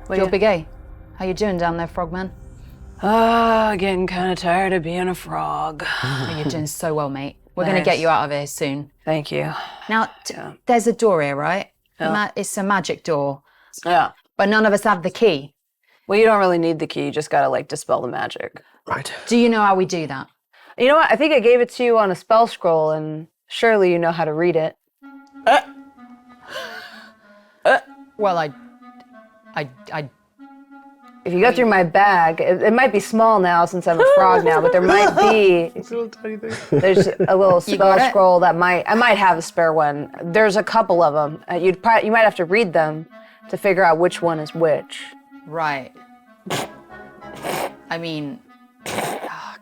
Speaker 3: What
Speaker 9: You're
Speaker 3: do you-
Speaker 9: Big A. How you doing down there, Frogman?
Speaker 2: Getting kind of tired of being a frog.
Speaker 9: You're doing so well, mate. We're going to get
Speaker 2: Nice.
Speaker 9: you out of here soon.
Speaker 2: Thank you.
Speaker 9: Now, there's a door here, right? It's a magic door,
Speaker 2: Yeah.
Speaker 9: but none of us have the key.
Speaker 2: Well, you don't really need the key. You just gotta dispel the magic.
Speaker 6: Right.
Speaker 9: Do you know how we do that?
Speaker 2: You know what? I think I gave it to you on a spell scroll, and surely you know how to read it.
Speaker 9: Well, I
Speaker 2: If you go through my bag, it might be small now since I'm a frog now, but there might be. There's a little spell
Speaker 9: got it?
Speaker 2: scroll that I might have a spare one. There's a couple of them. You might have to read them to figure out which one is which.
Speaker 9: right. I mean,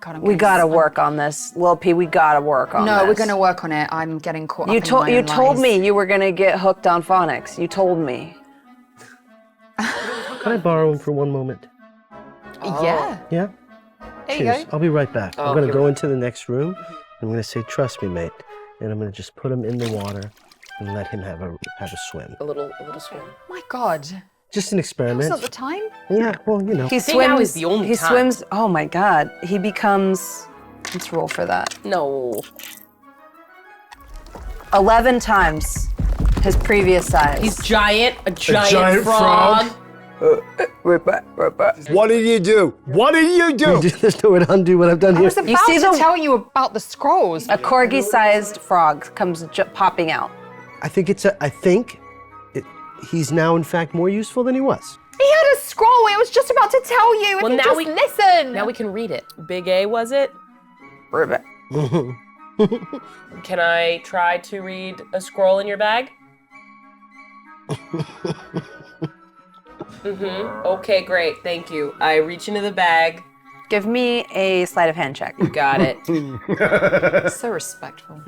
Speaker 9: God,
Speaker 2: We gotta work on this, Lil P. We gotta work on this.
Speaker 9: No, we're gonna work on it. I'm getting caught up
Speaker 2: You
Speaker 9: in
Speaker 2: told
Speaker 9: my
Speaker 2: you
Speaker 9: own
Speaker 2: told
Speaker 9: lies.
Speaker 2: me you were gonna get hooked on phonics. You told me.
Speaker 6: Can I borrow him for one moment?
Speaker 9: Yeah.
Speaker 6: Yeah?
Speaker 9: There you
Speaker 6: Cheers.
Speaker 9: go.
Speaker 6: I'll be right back. I'm
Speaker 5: Oh,
Speaker 6: going to
Speaker 5: you're
Speaker 6: go into the next room. I'm going to say, trust me, mate. And I'm going to just put him in the water and let him have a swim.
Speaker 5: A little swim.
Speaker 9: My God.
Speaker 6: Just an experiment.
Speaker 9: It's not the time.
Speaker 6: Yeah, well, you know.
Speaker 2: He
Speaker 5: think now
Speaker 2: swims.
Speaker 5: is the only
Speaker 2: he
Speaker 5: time.
Speaker 2: swims. Oh my God. He becomes. Let's roll for that.
Speaker 5: No.
Speaker 2: 11 times his previous size.
Speaker 5: He's giant, a giant,
Speaker 1: giant
Speaker 5: frog.
Speaker 1: What did you do? What did you do?
Speaker 6: There's no way to undo what I've done
Speaker 9: I
Speaker 6: here.
Speaker 9: was about
Speaker 2: see
Speaker 9: to
Speaker 2: the-
Speaker 9: tell you about the scrolls.
Speaker 2: a corgi-sized frog comes popping out.
Speaker 6: I think he's now, in fact, more useful than he was.
Speaker 9: He had a scroll. I was just about to tell you.
Speaker 5: Well,
Speaker 9: if you
Speaker 5: now
Speaker 9: just
Speaker 5: we-
Speaker 9: listen.
Speaker 5: Now we can read it. Big A, was it? Can I try to read a scroll in your bag? Okay, great. Thank you. I reach into the bag.
Speaker 2: Give me a sleight of hand check.
Speaker 5: Got it.
Speaker 9: So respectful.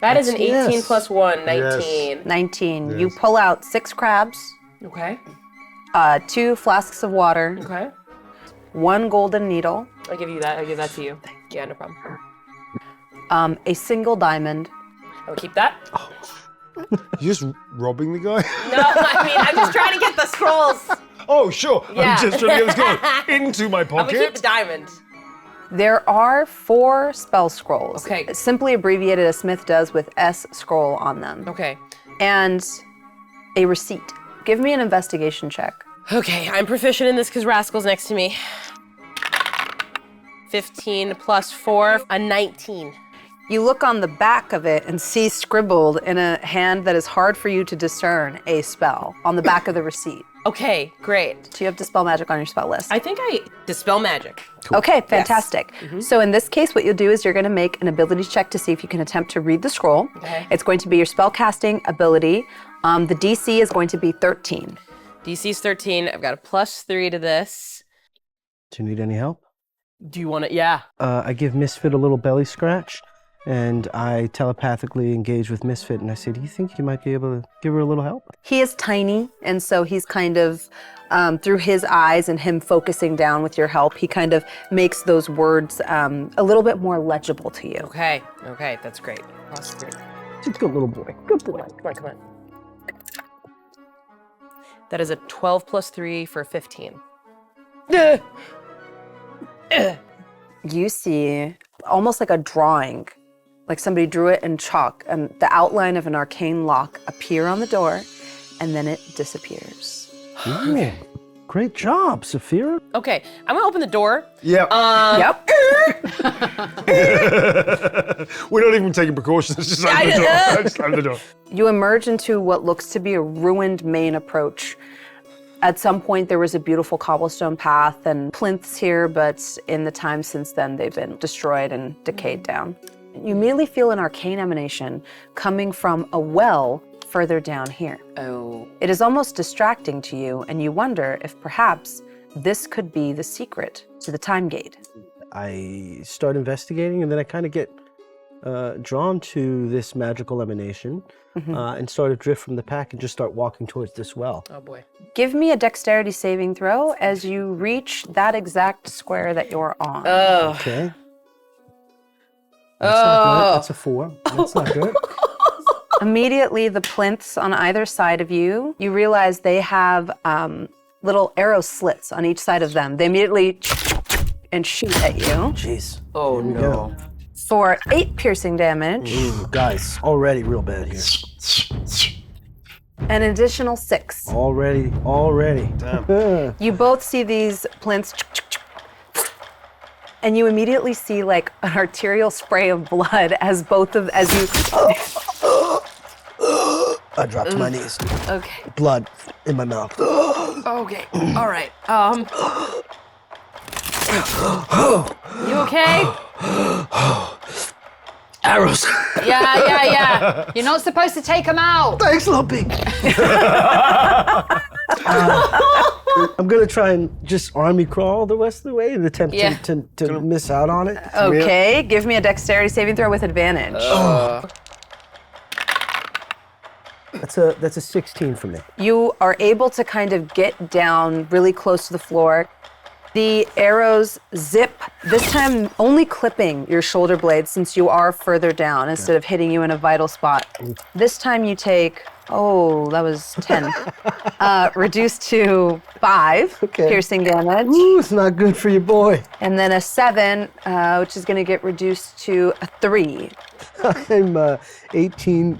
Speaker 5: That is an 18
Speaker 6: Yes.
Speaker 5: plus 1, 19.
Speaker 2: 19. You pull out 6 crabs,
Speaker 5: Okay.
Speaker 2: 2 flasks of water,
Speaker 5: Okay.
Speaker 2: 1 golden needle,
Speaker 5: I give you that. I give that to you. Yeah, no problem.
Speaker 2: a single diamond.
Speaker 5: I will keep that.
Speaker 1: You just robbing the guy?
Speaker 5: No, I mean, I'm just trying to get the scrolls.
Speaker 1: Oh, sure.
Speaker 5: Yeah.
Speaker 1: I'm just trying to get this guy into my
Speaker 5: I'm gonna keep the
Speaker 1: pocket.
Speaker 5: diamond.
Speaker 2: There are 4 spell scrolls.
Speaker 5: Okay.
Speaker 2: Simply abbreviated as Smith does with S scroll on them.
Speaker 5: Okay.
Speaker 2: And a receipt. Give me an investigation check.
Speaker 5: Okay, I'm proficient in this because Rascal's next to me. 15 plus 4, a 19.
Speaker 3: You look on the back of it and see scribbled in a hand that is hard for you to discern a spell on the back of the receipt.
Speaker 5: Okay, great.
Speaker 3: Do you have Dispel Magic on your spell list?
Speaker 5: I think I dispel magic.
Speaker 3: Okay, fantastic. So in this case, what you'll do is you're gonna make an ability check to see if you can attempt to read the scroll.
Speaker 5: Okay.
Speaker 3: It's going to be your spell casting ability. The DC is going to be 13.
Speaker 5: DC's 13. I've got a +3 to this.
Speaker 6: Do you need any help?
Speaker 5: Do you want it? Yeah.
Speaker 6: I give Misfit a little belly scratch, and I telepathically engage with Misfit, and I say, do you think you might be able to give her a little help?
Speaker 3: He is tiny, and so he's kind of, through his eyes and him focusing down with your help, he kind of makes those words a little bit more legible to you.
Speaker 5: Okay, that's great. +3.
Speaker 6: Just a good little boy. Good boy.
Speaker 5: Come on. That is a 12 plus 3 for 15.
Speaker 3: You see almost like a drawing, like somebody drew it in chalk, and the outline of an arcane lock appear on the door, and then it disappears.
Speaker 6: Ooh, great job, Sapphira.
Speaker 5: Okay, I'm gonna open the door.
Speaker 1: Yeah.
Speaker 3: Yep.
Speaker 1: We're not even taking precautions. Just open the door. Just open the door.
Speaker 3: You emerge into what looks to be a ruined main approach. At some point, there was a beautiful cobblestone path and plinths here, but in the time since then, they've been destroyed and decayed down. You immediately feel an arcane emanation coming from a well further down here.
Speaker 5: Oh.
Speaker 3: It is almost distracting to you, and you wonder if perhaps this could be the secret to the time gate.
Speaker 6: I start investigating, and then I kind of get drawn to this magical emanation and start to drift from the pack and just start walking towards this well.
Speaker 5: Oh boy.
Speaker 3: Give me a dexterity saving throw as you reach that exact square that you're on.
Speaker 5: Oh.
Speaker 6: Okay. That's not good. That's a 4. That's not good.
Speaker 3: Immediately, the plinths on either side of you, you realize they have little arrow slits on each side of them. They immediately and shoot at you
Speaker 6: Jeez.
Speaker 5: Oh no.
Speaker 3: for 8 piercing damage,
Speaker 6: Ooh, guys, already real bad here.
Speaker 3: an additional 6.
Speaker 6: Already. Damn.
Speaker 3: You both see these plinths, and you immediately see like an arterial spray of blood as you.
Speaker 6: I dropped to my knees.
Speaker 5: Okay.
Speaker 6: Blood in my mouth.
Speaker 5: Okay. All right. You okay?
Speaker 6: Arrows.
Speaker 9: Yeah. You're not supposed to take them out.
Speaker 6: Thanks, Lumpy. I'm gonna try and just army crawl the rest of the way and attempt to miss out on it.
Speaker 3: Okay, give me a dexterity saving throw with advantage.
Speaker 6: That's a 16 for me.
Speaker 3: You are able to kind of get down really close to the floor. The arrows zip, this time only clipping your shoulder blades since you are further down instead of hitting you in a vital spot. This time you take, that was 10. Reduced to 5 piercing damage.
Speaker 6: Ooh, it's not good for your boy.
Speaker 3: And then a 7, which is gonna get reduced to a 3.
Speaker 6: I'm 18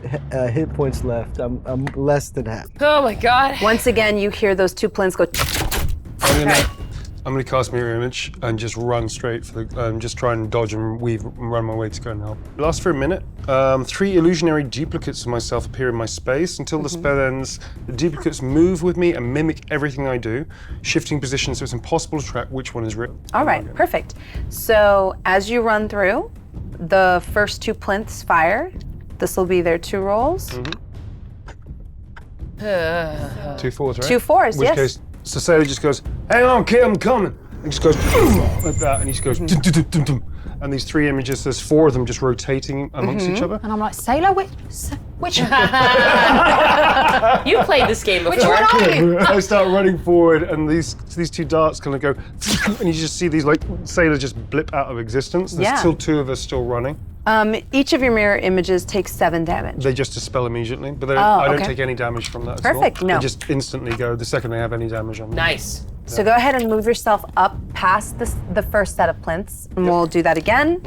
Speaker 6: hit points left. I'm less than half.
Speaker 5: Oh my god.
Speaker 3: Once again, you hear those 2 plinths go.
Speaker 1: I'm gonna cast Mirror Image and just run straight for the, just try and dodge and weave and run my way to go and help. It lasts for a minute. 3 illusionary duplicates of myself appear in my space. Until the spell ends, the duplicates move with me and mimic everything I do, shifting positions so it's impossible to track which one is real.
Speaker 3: All right, perfect. So as you run through, the first 2 plinths fire. This will be their 2 rolls.
Speaker 1: 2 4s, right?
Speaker 3: 2 4s,
Speaker 1: In which
Speaker 3: yes.
Speaker 1: case, so Sailor just goes, hang on, kid, I'm coming. And just goes like that, and he just goes, dum, dum, dum, dum, dum. And these 3 images, there's 4 of them just rotating amongst each other.
Speaker 9: And I'm like, Sailor, which
Speaker 5: You played this game before.
Speaker 9: which one are you?
Speaker 1: I start running forward, and these 2 darts kind of go, and you just see these like sailors just blip out of existence. There's still 2 of us still running.
Speaker 3: Each of your mirror images takes 7 damage.
Speaker 1: They just dispel immediately, but I don't
Speaker 3: okay.
Speaker 1: take any damage from that.
Speaker 3: Perfect,
Speaker 1: At all.
Speaker 3: no.
Speaker 1: They just instantly go the second they have any damage on them.
Speaker 5: Nice.
Speaker 3: So go ahead and move yourself up past the first set of plinths, and we'll do that again.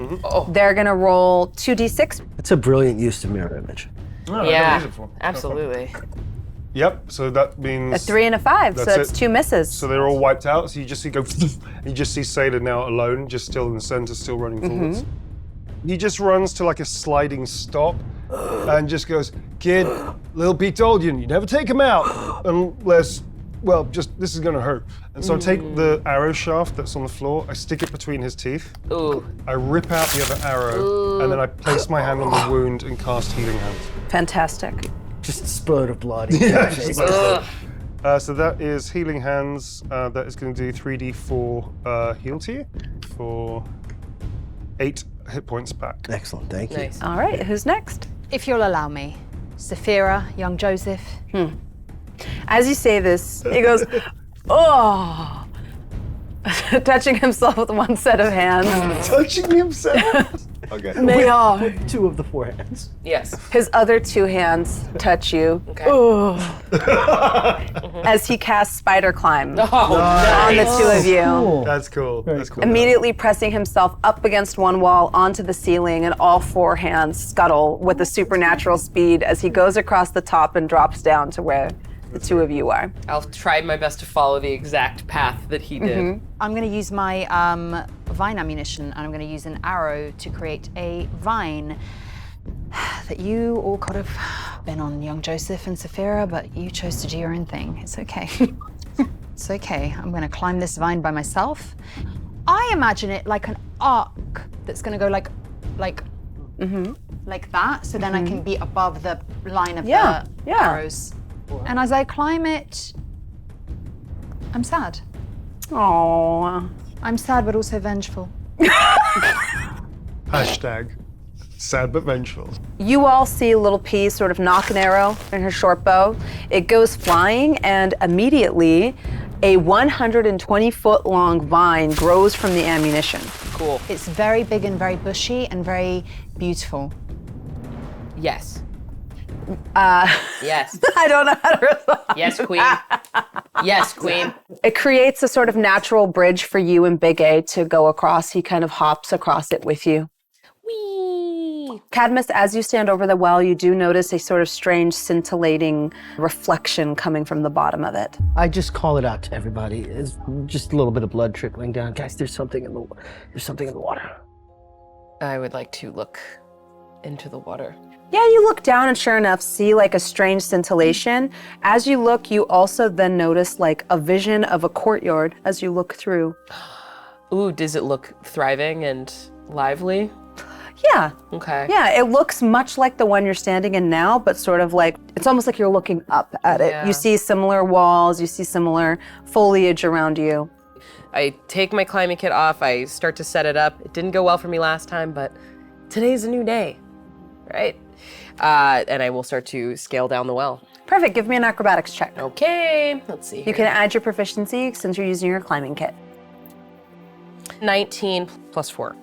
Speaker 3: They're gonna roll 2d6.
Speaker 6: It's a brilliant use of mirror image.
Speaker 1: Oh, I never
Speaker 5: Yeah.
Speaker 1: used it before.
Speaker 5: Absolutely.
Speaker 1: Yep, so that means...
Speaker 3: A 3 and a 5, so that's
Speaker 1: it.
Speaker 3: 2 misses.
Speaker 1: So they're all wiped out, so you just see go... You just see Sailor now alone, just still in the center, still running forwards. He just runs to like a sliding stop and just goes, kid, Lil P told you never take him out unless, well, just this is gonna hurt. And so I take the arrow shaft that's on the floor, I stick it between his teeth, I rip out the other arrow, and then I place my hand on the wound and cast Healing Hands.
Speaker 3: Fantastic.
Speaker 6: Just a spurt of blood.
Speaker 1: So that is Healing Hands, that is gonna do 3d4 heal to you for 8 hit points back.
Speaker 6: Excellent, thank you.
Speaker 5: Nice.
Speaker 3: All right, who's next?
Speaker 9: If you'll allow me, Sapphira, young Joseph.
Speaker 3: As you say this, he goes, oh, touching himself with one set of hands.
Speaker 1: Touching himself? Okay.
Speaker 3: May I?
Speaker 6: 2 of the 4 hands.
Speaker 5: Yes.
Speaker 3: His other 2 hands touch you.
Speaker 5: Okay.
Speaker 3: Oh. As he casts Spider Climb
Speaker 5: Oh,
Speaker 3: on the 2 of you.
Speaker 6: Cool.
Speaker 1: That's cool, that's cool.
Speaker 3: Immediately pressing himself up against one wall onto the ceiling, and all 4 hands scuttle with a supernatural speed as he goes across the top and drops down to where the 2 of you are.
Speaker 5: I'll try my best to follow the exact path that he did.
Speaker 9: I'm going to use my vine ammunition, and I'm going to use an arrow to create a vine that you all could have been on, young Joseph and Sapphira, but you chose to do your own thing. It's okay. It's okay. I'm going to climb this vine by myself. I imagine it like an arc that's going to go like that, so then I can be above the line of the arrows. And as I climb it, I'm sad.
Speaker 3: Aww.
Speaker 9: I'm sad, but also vengeful.
Speaker 1: Hashtag sad but vengeful.
Speaker 3: You all see Little P sort of knock an arrow in her short bow. It goes flying, and immediately a 120-foot long vine grows from the ammunition.
Speaker 5: Cool.
Speaker 9: It's very big and very bushy and very beautiful.
Speaker 5: Yes. Yes.
Speaker 3: I don't know how to respond.
Speaker 5: Yes, queen. Yes, queen.
Speaker 3: It creates a sort of natural bridge for you and Big A to go across. He kind of hops across it with you.
Speaker 5: Whee!
Speaker 3: Cadmus, as you stand over the well, you do notice a sort of strange scintillating reflection coming from the bottom of it.
Speaker 6: I just call it out to everybody. It's just a little bit of blood trickling down. Guys, there's something in the water.
Speaker 5: I would like to look into the water.
Speaker 3: Yeah, you look down and sure enough see like a strange scintillation. As you look, you also then notice like a vision of a courtyard as you look through.
Speaker 5: Ooh, does it look thriving and lively?
Speaker 3: Yeah.
Speaker 5: Okay.
Speaker 3: Yeah, it looks much like the one you're standing in now, but sort of like, it's almost like you're looking up at it.
Speaker 5: Yeah.
Speaker 3: You see similar walls, you see similar foliage around you.
Speaker 5: I take my climbing kit off, I start to set it up. It didn't go well for me last time, but today's a new day, right? And I will start to scale down the well.
Speaker 3: Perfect, give me an acrobatics check.
Speaker 5: Okay, let's see.
Speaker 3: You can add your proficiency since you're using your climbing kit.
Speaker 5: 19 plus 4.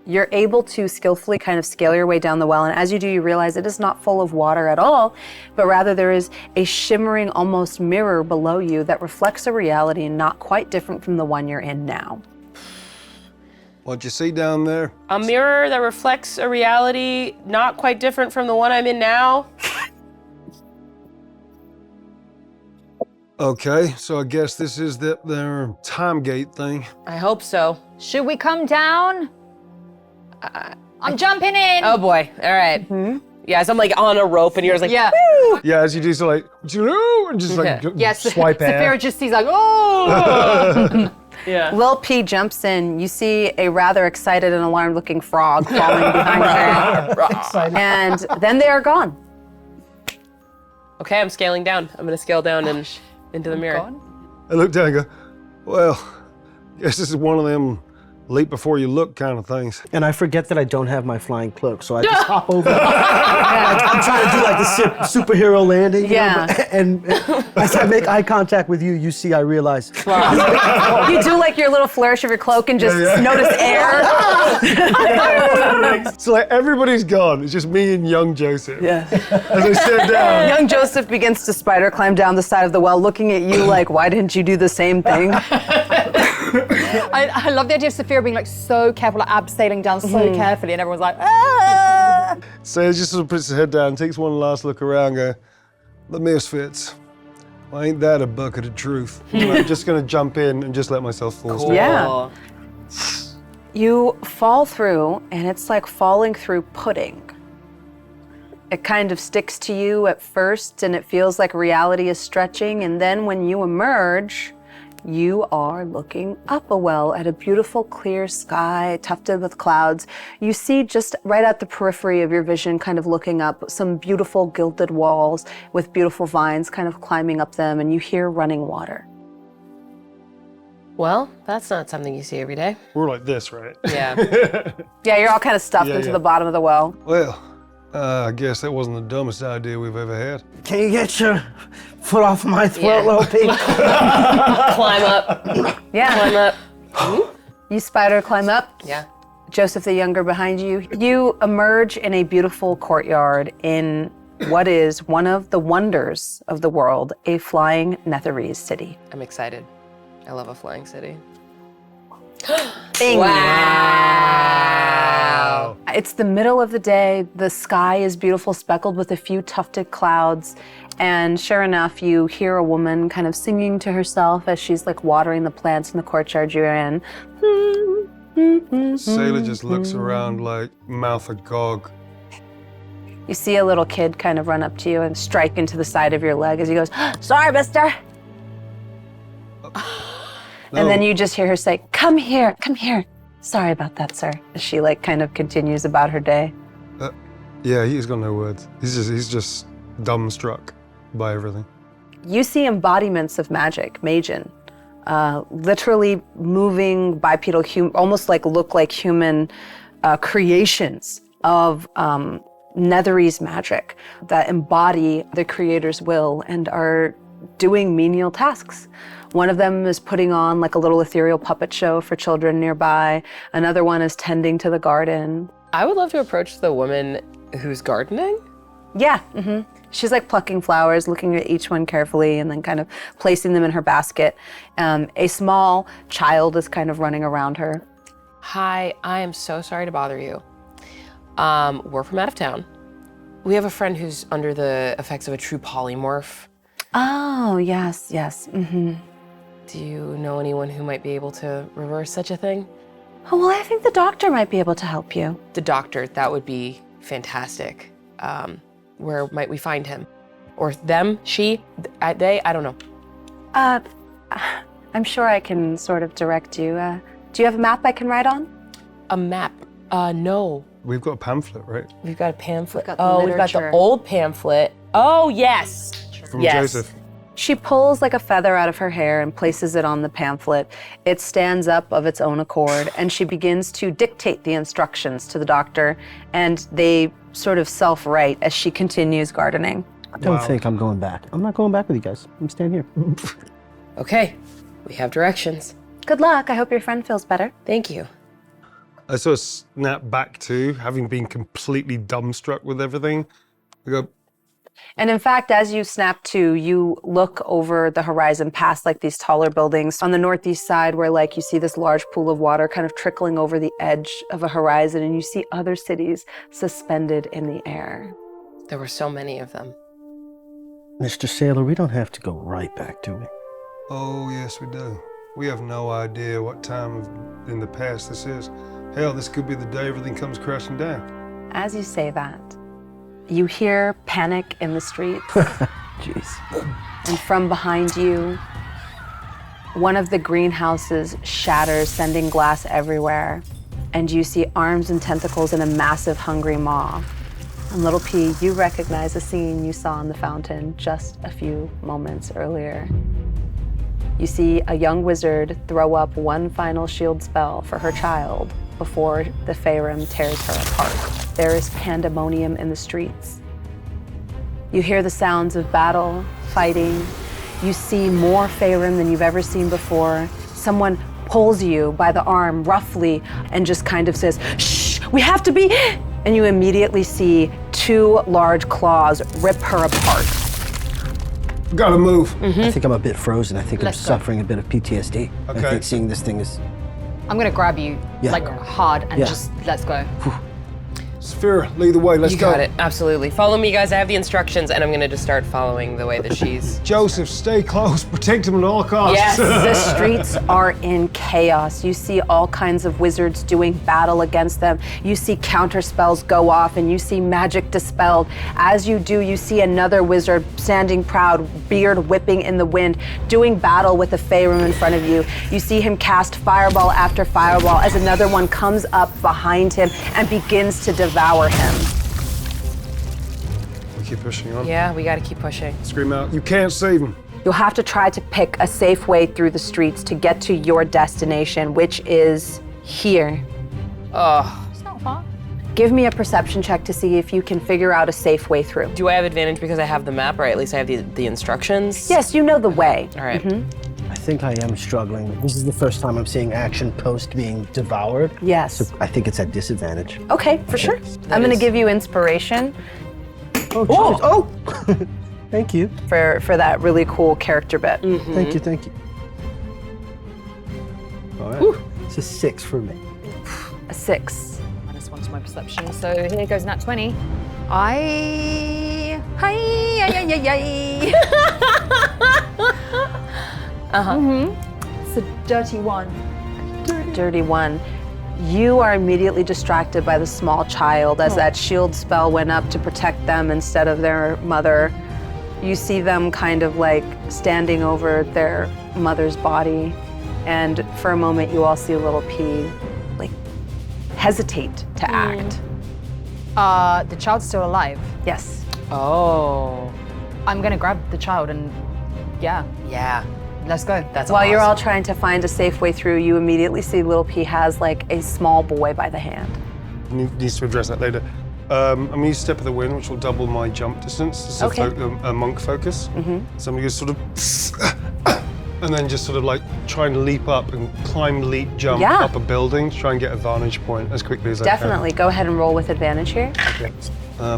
Speaker 3: You're able to skillfully kind of scale your way down the well, and as you do, you realize it is not full of water at all, but rather there is a shimmering, almost mirror below you that reflects a reality not quite different from the one you're in now.
Speaker 1: What'd you see down there?
Speaker 5: A mirror that reflects a reality not quite different from the one I'm in now.
Speaker 1: Okay, so I guess this is their time gate thing.
Speaker 5: I hope so.
Speaker 9: Should we come down? I'm jumping in.
Speaker 5: Oh boy, all right. Yeah, so I'm like on a rope and yours like,
Speaker 9: Yeah.
Speaker 5: woo!
Speaker 1: Yeah, as you do, so like, and just like
Speaker 9: Yes.
Speaker 1: swipe
Speaker 9: Sapphira
Speaker 1: out.
Speaker 9: just sees like, oh.
Speaker 5: Yeah.
Speaker 3: Lil P jumps in. You see a rather excited and alarmed looking frog falling behind her. And then they are gone.
Speaker 5: Okay, I'm scaling down. I'm gonna scale down and into the mirror.
Speaker 1: I look down and go, well, guess this is one of them leap before you look kind of things.
Speaker 6: And I forget that I don't have my flying cloak, so I just hop over. I'm trying to do like the superhero landing. you know,
Speaker 3: Yeah.
Speaker 6: but- and as I make eye contact with you, you see I realize.
Speaker 3: You do like your little flourish of your cloak and just notice air.
Speaker 1: So like everybody's gone. It's just me and young Joseph.
Speaker 3: Yeah.
Speaker 1: As I sit down.
Speaker 3: Young Joseph begins to spider climb down the side of the well, looking at you like, why didn't you do the same thing?
Speaker 9: I love the idea of Sapphira being like so careful, like abseiling down so carefully, and everyone's like, ah.
Speaker 1: So he just sort of puts his head down, takes one last look around, go, The misfits. Well, ain't that a bucket of truth? I'm just gonna jump in and just let myself fall.
Speaker 5: Cool.
Speaker 3: Yeah. You fall through, and it's like falling through pudding. It kind of sticks to you at first, and it feels like reality is stretching, and then when you emerge, you are looking up a well at a beautiful clear sky tufted with clouds. You see just right at the periphery of your vision, kind of looking up, some beautiful gilded walls with beautiful vines kind of climbing up them, and you hear running water.
Speaker 5: Well, that's not something you see every day.
Speaker 1: We're like this, right?
Speaker 5: Yeah.
Speaker 3: Yeah, you're all kind of stuffed
Speaker 1: Yeah,
Speaker 3: into
Speaker 1: yeah.
Speaker 3: the bottom of the well.
Speaker 1: Well, I guess that wasn't the dumbest idea we've ever had.
Speaker 6: Can you get your foot off my throat,
Speaker 5: Yeah.
Speaker 6: little people?
Speaker 5: Climb up.
Speaker 3: Yeah.
Speaker 5: Climb up.
Speaker 3: You spider climb up.
Speaker 5: Yeah.
Speaker 3: Joseph the Younger behind you. You emerge in a beautiful courtyard in what is one of the wonders of the world, a flying Netherese city.
Speaker 5: I'm excited. I love a flying city.
Speaker 3: Bing.
Speaker 5: Wow.
Speaker 3: It's the middle of the day. The sky is beautiful, speckled with a few tufted clouds. And sure enough, you hear a woman kind of singing to herself as she's like watering the plants in the courtyard you're in.
Speaker 1: Sailor just looks around like mouth agog.
Speaker 3: You see a little kid kind of run up to you and strike into the side of your leg as he goes, "Sorry, mister."
Speaker 1: No.
Speaker 3: And then you just hear her say, come here. Sorry about that, sir." As she like kind of continues about her day.
Speaker 1: Yeah, he's got no words. He's just dumbstruck by everything.
Speaker 3: You see embodiments of magic, Majin, literally moving bipedal, almost like look like human creations of Netherese magic that embody the creator's will and are doing menial tasks. One of them is putting on like a little ethereal puppet show for children nearby. Another one is tending to the garden.
Speaker 5: I would love to approach the woman who's gardening.
Speaker 3: Yeah, She's like plucking flowers, looking at each one carefully, and then kind of placing them in her basket. A small child is kind of running around her.
Speaker 5: Hi, I am so sorry to bother you. We're from out of town. We have a friend who's under the effects of a true polymorph.
Speaker 3: Oh, yes.
Speaker 5: Do you know anyone who might be able to reverse such a thing?
Speaker 3: Oh, well, I think the doctor might be able to help you.
Speaker 5: The doctor, that would be fantastic. Where might we find him? Or them, she, they, I don't know.
Speaker 3: I'm sure I can sort of direct you. Do you have a map I can write on?
Speaker 5: A map? No.
Speaker 1: We've got a pamphlet, right?
Speaker 5: We've got a pamphlet.
Speaker 3: We've got the
Speaker 5: we've got the
Speaker 3: literature.
Speaker 5: old pamphlet. Oh, yes.
Speaker 1: From
Speaker 5: Yes.
Speaker 1: Joseph.
Speaker 3: She pulls like a feather out of her hair and places it on the pamphlet. It stands up of its own accord, and she begins to dictate the instructions to the doctor, and they sort of self-write as she continues gardening.
Speaker 6: I don't think I'm going back. I'm not going back with you guys. I'm staying here.
Speaker 5: Okay, we have directions.
Speaker 3: Good luck. I hope your friend feels better.
Speaker 5: Thank you.
Speaker 1: I sort of snap back to, having been completely dumbstruck with everything. I go,
Speaker 3: And in fact, as you snap to, you look over the horizon past like these taller buildings on the northeast side where like you see this large pool of water kind of trickling over the edge of a horizon, and you see other cities suspended in the air.
Speaker 5: There were so many of them.
Speaker 6: Mr. Sailor, we don't have to go right back, do we?
Speaker 1: oh, yes, we do. We have no idea what time in the past this is. Hell, this could be the day everything comes crashing down.
Speaker 3: As you say that, you hear panic in the streets.
Speaker 6: Jeez.
Speaker 3: And from behind you, one of the greenhouses shatters, sending glass everywhere. And you see arms and tentacles in a massive hungry maw. And Little P, you recognize a scene you saw in the fountain just a few moments earlier. You see a young wizard throw up one final shield spell for her child before the Faerun tears her apart. There is pandemonium in the streets. You hear the sounds of battle, fighting. You see more Faerun than you've ever seen before. Someone pulls you by the arm roughly and just kind of says, "Shh, we have to be," and you immediately see two large claws rip her apart.
Speaker 1: Gotta move.
Speaker 6: I think I'm a bit frozen. I think
Speaker 9: Let's
Speaker 6: I'm
Speaker 9: go.
Speaker 6: suffering a bit of PTSD. I
Speaker 1: Okay.
Speaker 6: think seeing this thing is...
Speaker 9: I'm gonna grab you
Speaker 6: Yeah.
Speaker 9: like hard and
Speaker 6: Yeah.
Speaker 9: just let's go.
Speaker 1: Sapphira, lead the way. Let's
Speaker 5: You
Speaker 1: go.
Speaker 5: got it. Absolutely. Follow me, guys. I have the instructions, and I'm gonna just start following the way that she's.
Speaker 1: Joseph, stay close. Protect him at all costs.
Speaker 3: Yes, the streets are in chaos. You see all kinds of wizards doing battle against them. You see counter spells go off and you see magic dispelled. As you do, you see another wizard standing proud, beard whipping in the wind, doing battle with a Faerun in front of you. You see him cast fireball after fireball as another one comes up behind him and begins to devour him.
Speaker 1: We keep pushing on.
Speaker 5: Yeah, we gotta keep pushing.
Speaker 1: Scream out, you can't save him.
Speaker 3: You'll have to try to pick a safe way through the streets to get to your destination, which is here.
Speaker 5: Oh.
Speaker 9: It's not far.
Speaker 3: Give me a perception check to see if you can figure out a safe way through.
Speaker 5: Do I have advantage because I have the map, or at least I have the instructions?
Speaker 3: Yes, you know the way.
Speaker 5: All right.
Speaker 6: I think I am struggling. This is the first time I'm seeing action post being devoured.
Speaker 3: Yes.
Speaker 6: So I think it's at disadvantage.
Speaker 3: Okay, for sure. I'm going to give you inspiration
Speaker 6: Oh, geez. Oh! Thank you.
Speaker 3: for that really cool character bit.
Speaker 6: Thank you, thank you. All right. It's a 6 for me.
Speaker 3: A 6.
Speaker 9: -1 to my perception. So here goes nat 20. Hi. It's a dirty 1.
Speaker 3: Dirty 1. You are immediately distracted by the small child as that shield spell went up to protect them instead of their mother. You see them kind of like standing over their mother's body, and for a moment you all see little P like hesitate to act.
Speaker 9: The child's still alive.
Speaker 3: Yes.
Speaker 5: Oh.
Speaker 9: I'm gonna grab the child and yeah,
Speaker 5: Yeah.
Speaker 9: let's go.
Speaker 5: That's
Speaker 3: While you're all
Speaker 5: awesome.
Speaker 3: trying to find a safe way through, you immediately see little P has like a small boy by the hand.
Speaker 1: Needs to address that later. I'm going to use Step of the Wind, which will double my jump distance. This is
Speaker 3: Okay.
Speaker 1: a monk focus. So I'm going to sort of, and then just sort of like try and leap up and climb, leap, jump
Speaker 3: Yeah.
Speaker 1: up a building to try and get a vantage point as quickly as
Speaker 3: Definitely. Go ahead and roll with advantage here.
Speaker 1: I can. Okay.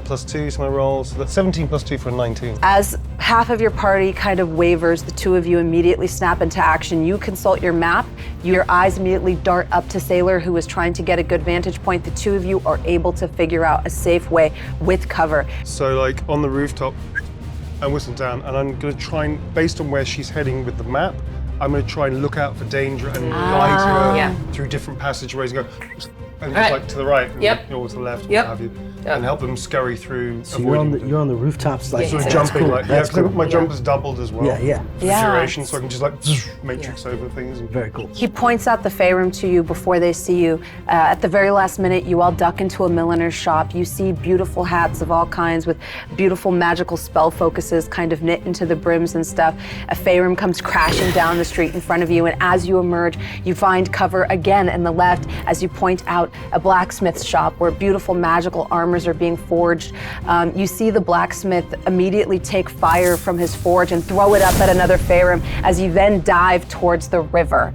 Speaker 1: +2 is my roll, so that's 17 +2 for a 19.
Speaker 3: As half of your party kind of wavers, the two of you immediately snap into action. You consult your map. Your eyes immediately dart up to Sailor, who is trying to get a good vantage point. The two of you are able to figure out a safe way with cover.
Speaker 1: So like on the rooftop, I whistle down, and I'm going to try and, based on where she's heading with the map, I'm going to try and look out for danger and guide her
Speaker 5: Yeah.
Speaker 1: through different passageways and go, and just
Speaker 5: Right.
Speaker 1: like to the right, and
Speaker 5: Yep.
Speaker 1: or to the left,
Speaker 5: Yep.
Speaker 1: what have you,
Speaker 5: Yep.
Speaker 1: and help them scurry through.
Speaker 6: So you're on the rooftops like
Speaker 1: sort of
Speaker 6: that's
Speaker 1: jumping,
Speaker 6: cool.
Speaker 1: like yeah,
Speaker 6: That's
Speaker 1: 'cause
Speaker 6: cool.
Speaker 1: my jump is doubled as well.
Speaker 6: Yeah.
Speaker 1: For
Speaker 3: Yeah.
Speaker 1: duration, so I can just like matrix over things. And
Speaker 6: Very cool.
Speaker 3: He points out the Faerun to you before they see you. At the very last minute, you all duck into a milliner's shop. You see beautiful hats of all kinds with beautiful magical spell focuses kind of knit into the brims and stuff. A Faerun comes crashing down the street in front of you, and as you emerge, you find cover again in the left as you point out a blacksmith's shop where beautiful magical armors are being forged. You see the blacksmith immediately take fire from his forge and throw it up at another Faerun as you then dive towards the river.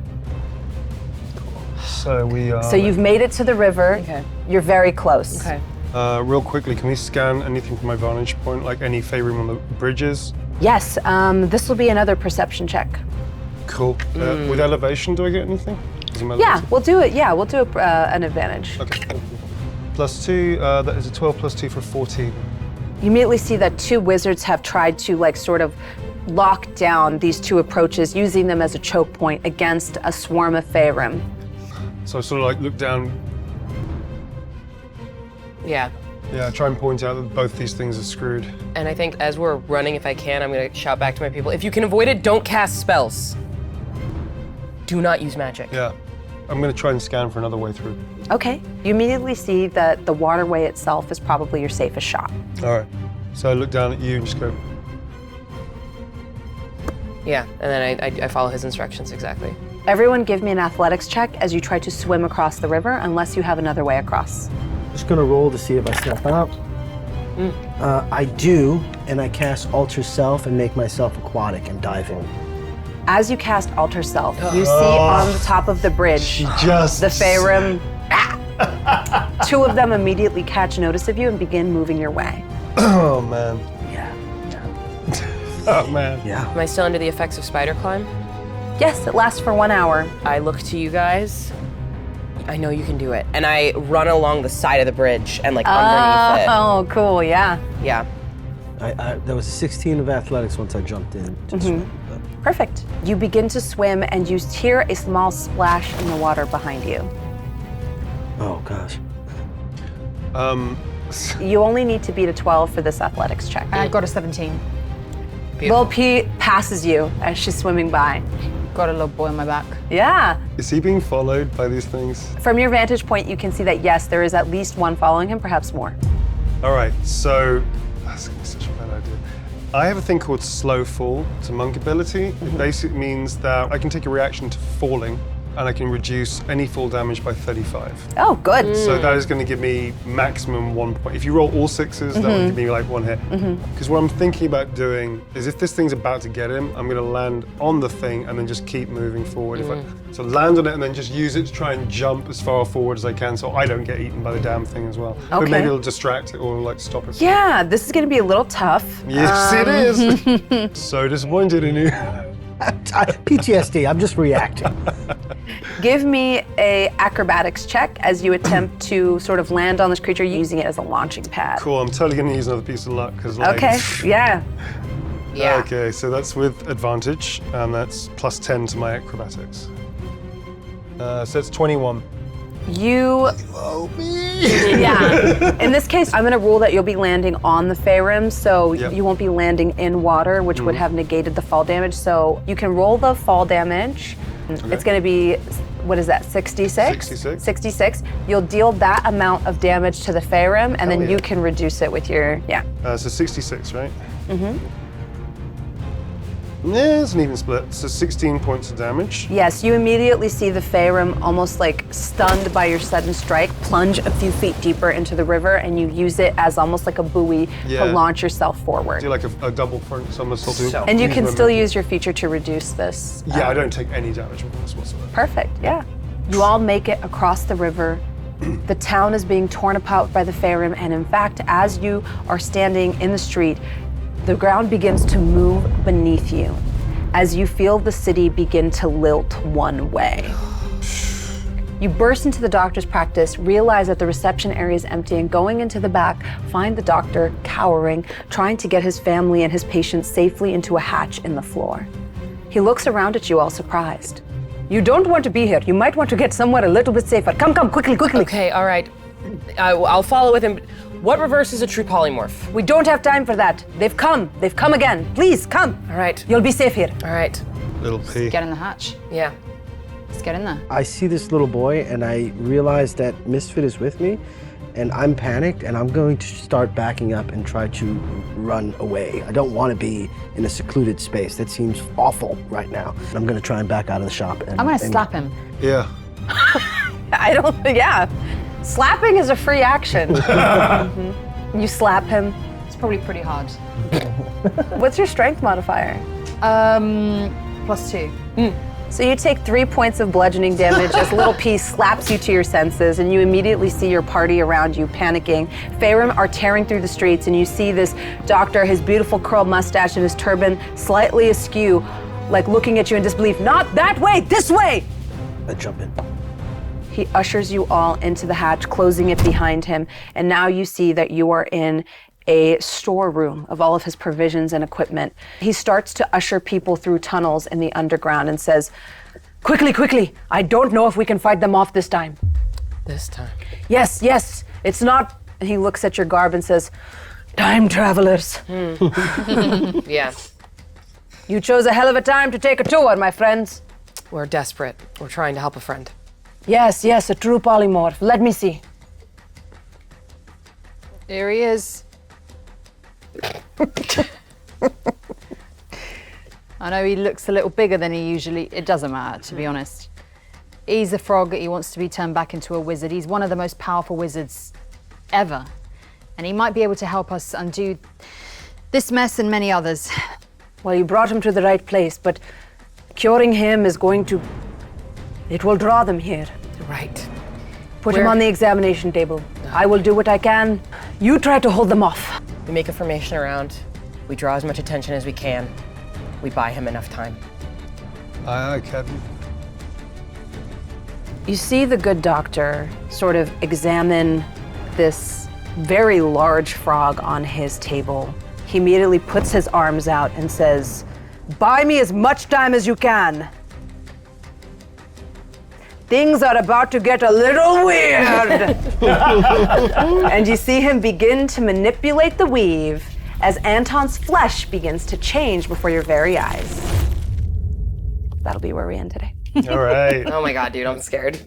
Speaker 1: so we are.
Speaker 3: So you've made it to the river.
Speaker 5: Okay.
Speaker 3: You're very close.
Speaker 5: Okay.
Speaker 1: Real quickly, can we scan anything from my vantage point, like any Faerun on the bridges?
Speaker 3: Yes, this will be another perception check.
Speaker 1: Cool. With elevation, do I get anything? Doesn't matter.
Speaker 3: Yeah, we'll do it. Yeah, we'll do an advantage.
Speaker 1: Okay. +2, that is a 12 +2 for 14.
Speaker 3: You immediately see that two wizards have tried to like sort of lock down these two approaches, using them as a choke point against a swarm of Faerun.
Speaker 1: So I sort of like look down,
Speaker 5: Yeah.
Speaker 1: yeah, try and point out that both these things are screwed.
Speaker 5: And I think as we're running, if I can, I'm gonna shout back to my people. If you can avoid it, don't cast spells. Do not use magic.
Speaker 1: Yeah. I'm going to try and scan for another way through.
Speaker 3: Okay. You immediately see that the waterway itself is probably your safest shot.
Speaker 1: All right. So I look down at you and just go,
Speaker 5: Yeah, and then I follow his instructions exactly.
Speaker 3: Everyone give me an athletics check as you try to swim across the river, unless you have another way across.
Speaker 6: Just gonna roll to see if I snap out. I do, and I cast Alter Self and make myself aquatic and dive in.
Speaker 3: As you cast Alter Self, you see on the top of the bridge
Speaker 1: just.
Speaker 3: the Faerun. Two of them immediately catch notice of you and begin moving your way.
Speaker 1: Oh, man.
Speaker 6: Yeah.
Speaker 1: Oh, man.
Speaker 6: Yeah.
Speaker 5: Am I still under the effects of spider climb?
Speaker 3: Yes, it lasts for 1 hour.
Speaker 5: I look to you guys. I know you can do it. And I run along the side of the bridge and like underneath it.
Speaker 3: Oh, cool, yeah.
Speaker 5: Yeah.
Speaker 6: There was a 16 of athletics once I jumped in to swim. But
Speaker 3: Perfect. You begin to swim and you hear a small splash in the water behind you.
Speaker 6: oh gosh.
Speaker 3: You only need to beat a 12 for this athletics check.
Speaker 9: I got a 17.
Speaker 3: Lil P passes you as she's swimming by.
Speaker 9: Got a little boy on my back.
Speaker 3: Yeah.
Speaker 1: Is he being followed by these things?
Speaker 3: From your vantage point, you can see that yes, there is at least one following him, perhaps more.
Speaker 1: All right, so that's gonna be such a bad idea. I have a thing called slow fall to monk ability. It basically means that I can take a reaction to falling and I can reduce any fall damage by 35.
Speaker 3: Oh, good.
Speaker 1: So that is going to give me maximum 1 point. If you roll all sixes, that would give me like 1 hit. Because what I'm thinking about doing is if this thing's about to get him, I'm going to land on the thing and then just keep moving forward. So land on it and then just use it to try and jump as far forward as I can so I don't get eaten by the damn thing as well. But maybe it'll distract it or like stop it.
Speaker 3: Yeah, this is going to be a little tough.
Speaker 1: Yes, it is. So disappointed in you.
Speaker 6: PTSD, I'm just reacting.
Speaker 3: Give me a acrobatics check as you attempt to sort of land on this creature using it as a launching pad.
Speaker 1: Cool, I'm totally going to use another piece of luck because like...
Speaker 3: Okay, yeah.
Speaker 5: Yeah.
Speaker 1: Okay, so that's with advantage, and that's plus 10 to my acrobatics. So it's 21.
Speaker 3: You... Yeah. In this case, I'm going to rule that you'll be landing on the Fey Rim, so you won't be landing in water, which would have negated the fall damage. So you can roll the fall damage. Okay. It's going to be, what is that, 66?
Speaker 1: 66.
Speaker 3: 66. You'll deal that amount of damage to the Fey Rim, and then you can reduce it with your,
Speaker 1: So 66, right? Yeah, it's an even split. So 16 points of damage.
Speaker 3: Yes, you immediately see the Fey Rim almost like stunned by your sudden strike, plunge a few feet deeper into the river, and you use it as almost like a buoy to launch yourself forward.
Speaker 1: Do like a double front somersault.
Speaker 3: And you can still use your feature to reduce this.
Speaker 1: Yeah, I don't take any damage from this whatsoever.
Speaker 3: Perfect, yeah. You all make it across the river. The town is being torn apart by the Fey Rim, and in fact, as you are standing in the street, the ground begins to move beneath you as you feel the city begin to lilt one way. You burst into the doctor's practice, realize that the reception area is empty, and going into the back, find the doctor cowering, trying to get his family and his patients safely into a hatch in the floor. He looks around at you all surprised. You don't want to be here. You might want to get somewhere a little bit safer. Come, quickly.
Speaker 5: Okay, all right. I'll follow with him. What reverses a true polymorph?
Speaker 3: We don't have time for that. They've come again. Please, come.
Speaker 5: All right.
Speaker 3: You'll be safe here.
Speaker 5: All right.
Speaker 1: Little P.
Speaker 9: Get in the hatch.
Speaker 5: Yeah.
Speaker 9: Let's get in there.
Speaker 6: I see this little boy and I realize that Misfit is with me and I'm panicked and I'm going to start backing up and try to run away. I don't want to be in a secluded space. That seems awful right now. I'm going to try and back out of the shop.
Speaker 9: I'm going to slap him.
Speaker 1: Yeah.
Speaker 3: Slapping is a free action. You slap him.
Speaker 9: It's probably pretty hard.
Speaker 3: What's your strength modifier?
Speaker 9: +2.
Speaker 3: So you take 3 points of bludgeoning damage as Little P slaps you to your senses, and you immediately see your party around you panicking. Fey Rim are tearing through the streets, and you see this doctor, his beautiful curled mustache and his turban slightly askew, like looking at you in disbelief. Not that way, this way!
Speaker 6: I jump in.
Speaker 3: He ushers you all into the hatch, closing it behind him, and now you see that you are in a storeroom of all of his provisions and equipment. He starts to usher people through tunnels in the underground and says, Quickly, I don't know if we can fight them off this time.
Speaker 5: This time.
Speaker 3: Yes, it's not, and he looks at your garb and says, time travelers.
Speaker 5: Yeah.
Speaker 3: You chose a hell of a time to take a tour, my friends.
Speaker 5: We're desperate. We're trying to help a friend.
Speaker 3: Yes, a true polymorph. Let me see.
Speaker 9: Here he is. I know he looks a little bigger than he usually... It doesn't matter, to be honest. He's a frog. He wants to be turned back into a wizard. He's one of the most powerful wizards ever. And he might be able to help us undo this mess and many others.
Speaker 3: Well, you brought him to the right place, but curing him is going to... It will draw them here.
Speaker 5: Right.
Speaker 3: Put him on the examination table. I will do what I can. You try to hold them off.
Speaker 5: We make a formation around. We draw as much attention as we can. We buy him enough time.
Speaker 1: Aye, Captain.
Speaker 3: You see the good doctor sort of examine this very large frog on his table. He immediately puts his arms out and says, "Buy me as much time as you can. Things are about to get a little weird." And you see him begin to manipulate the weave as Anton's flesh begins to change before your very eyes. That'll be where we end today.
Speaker 1: All right.
Speaker 5: Oh my god, dude, I'm scared.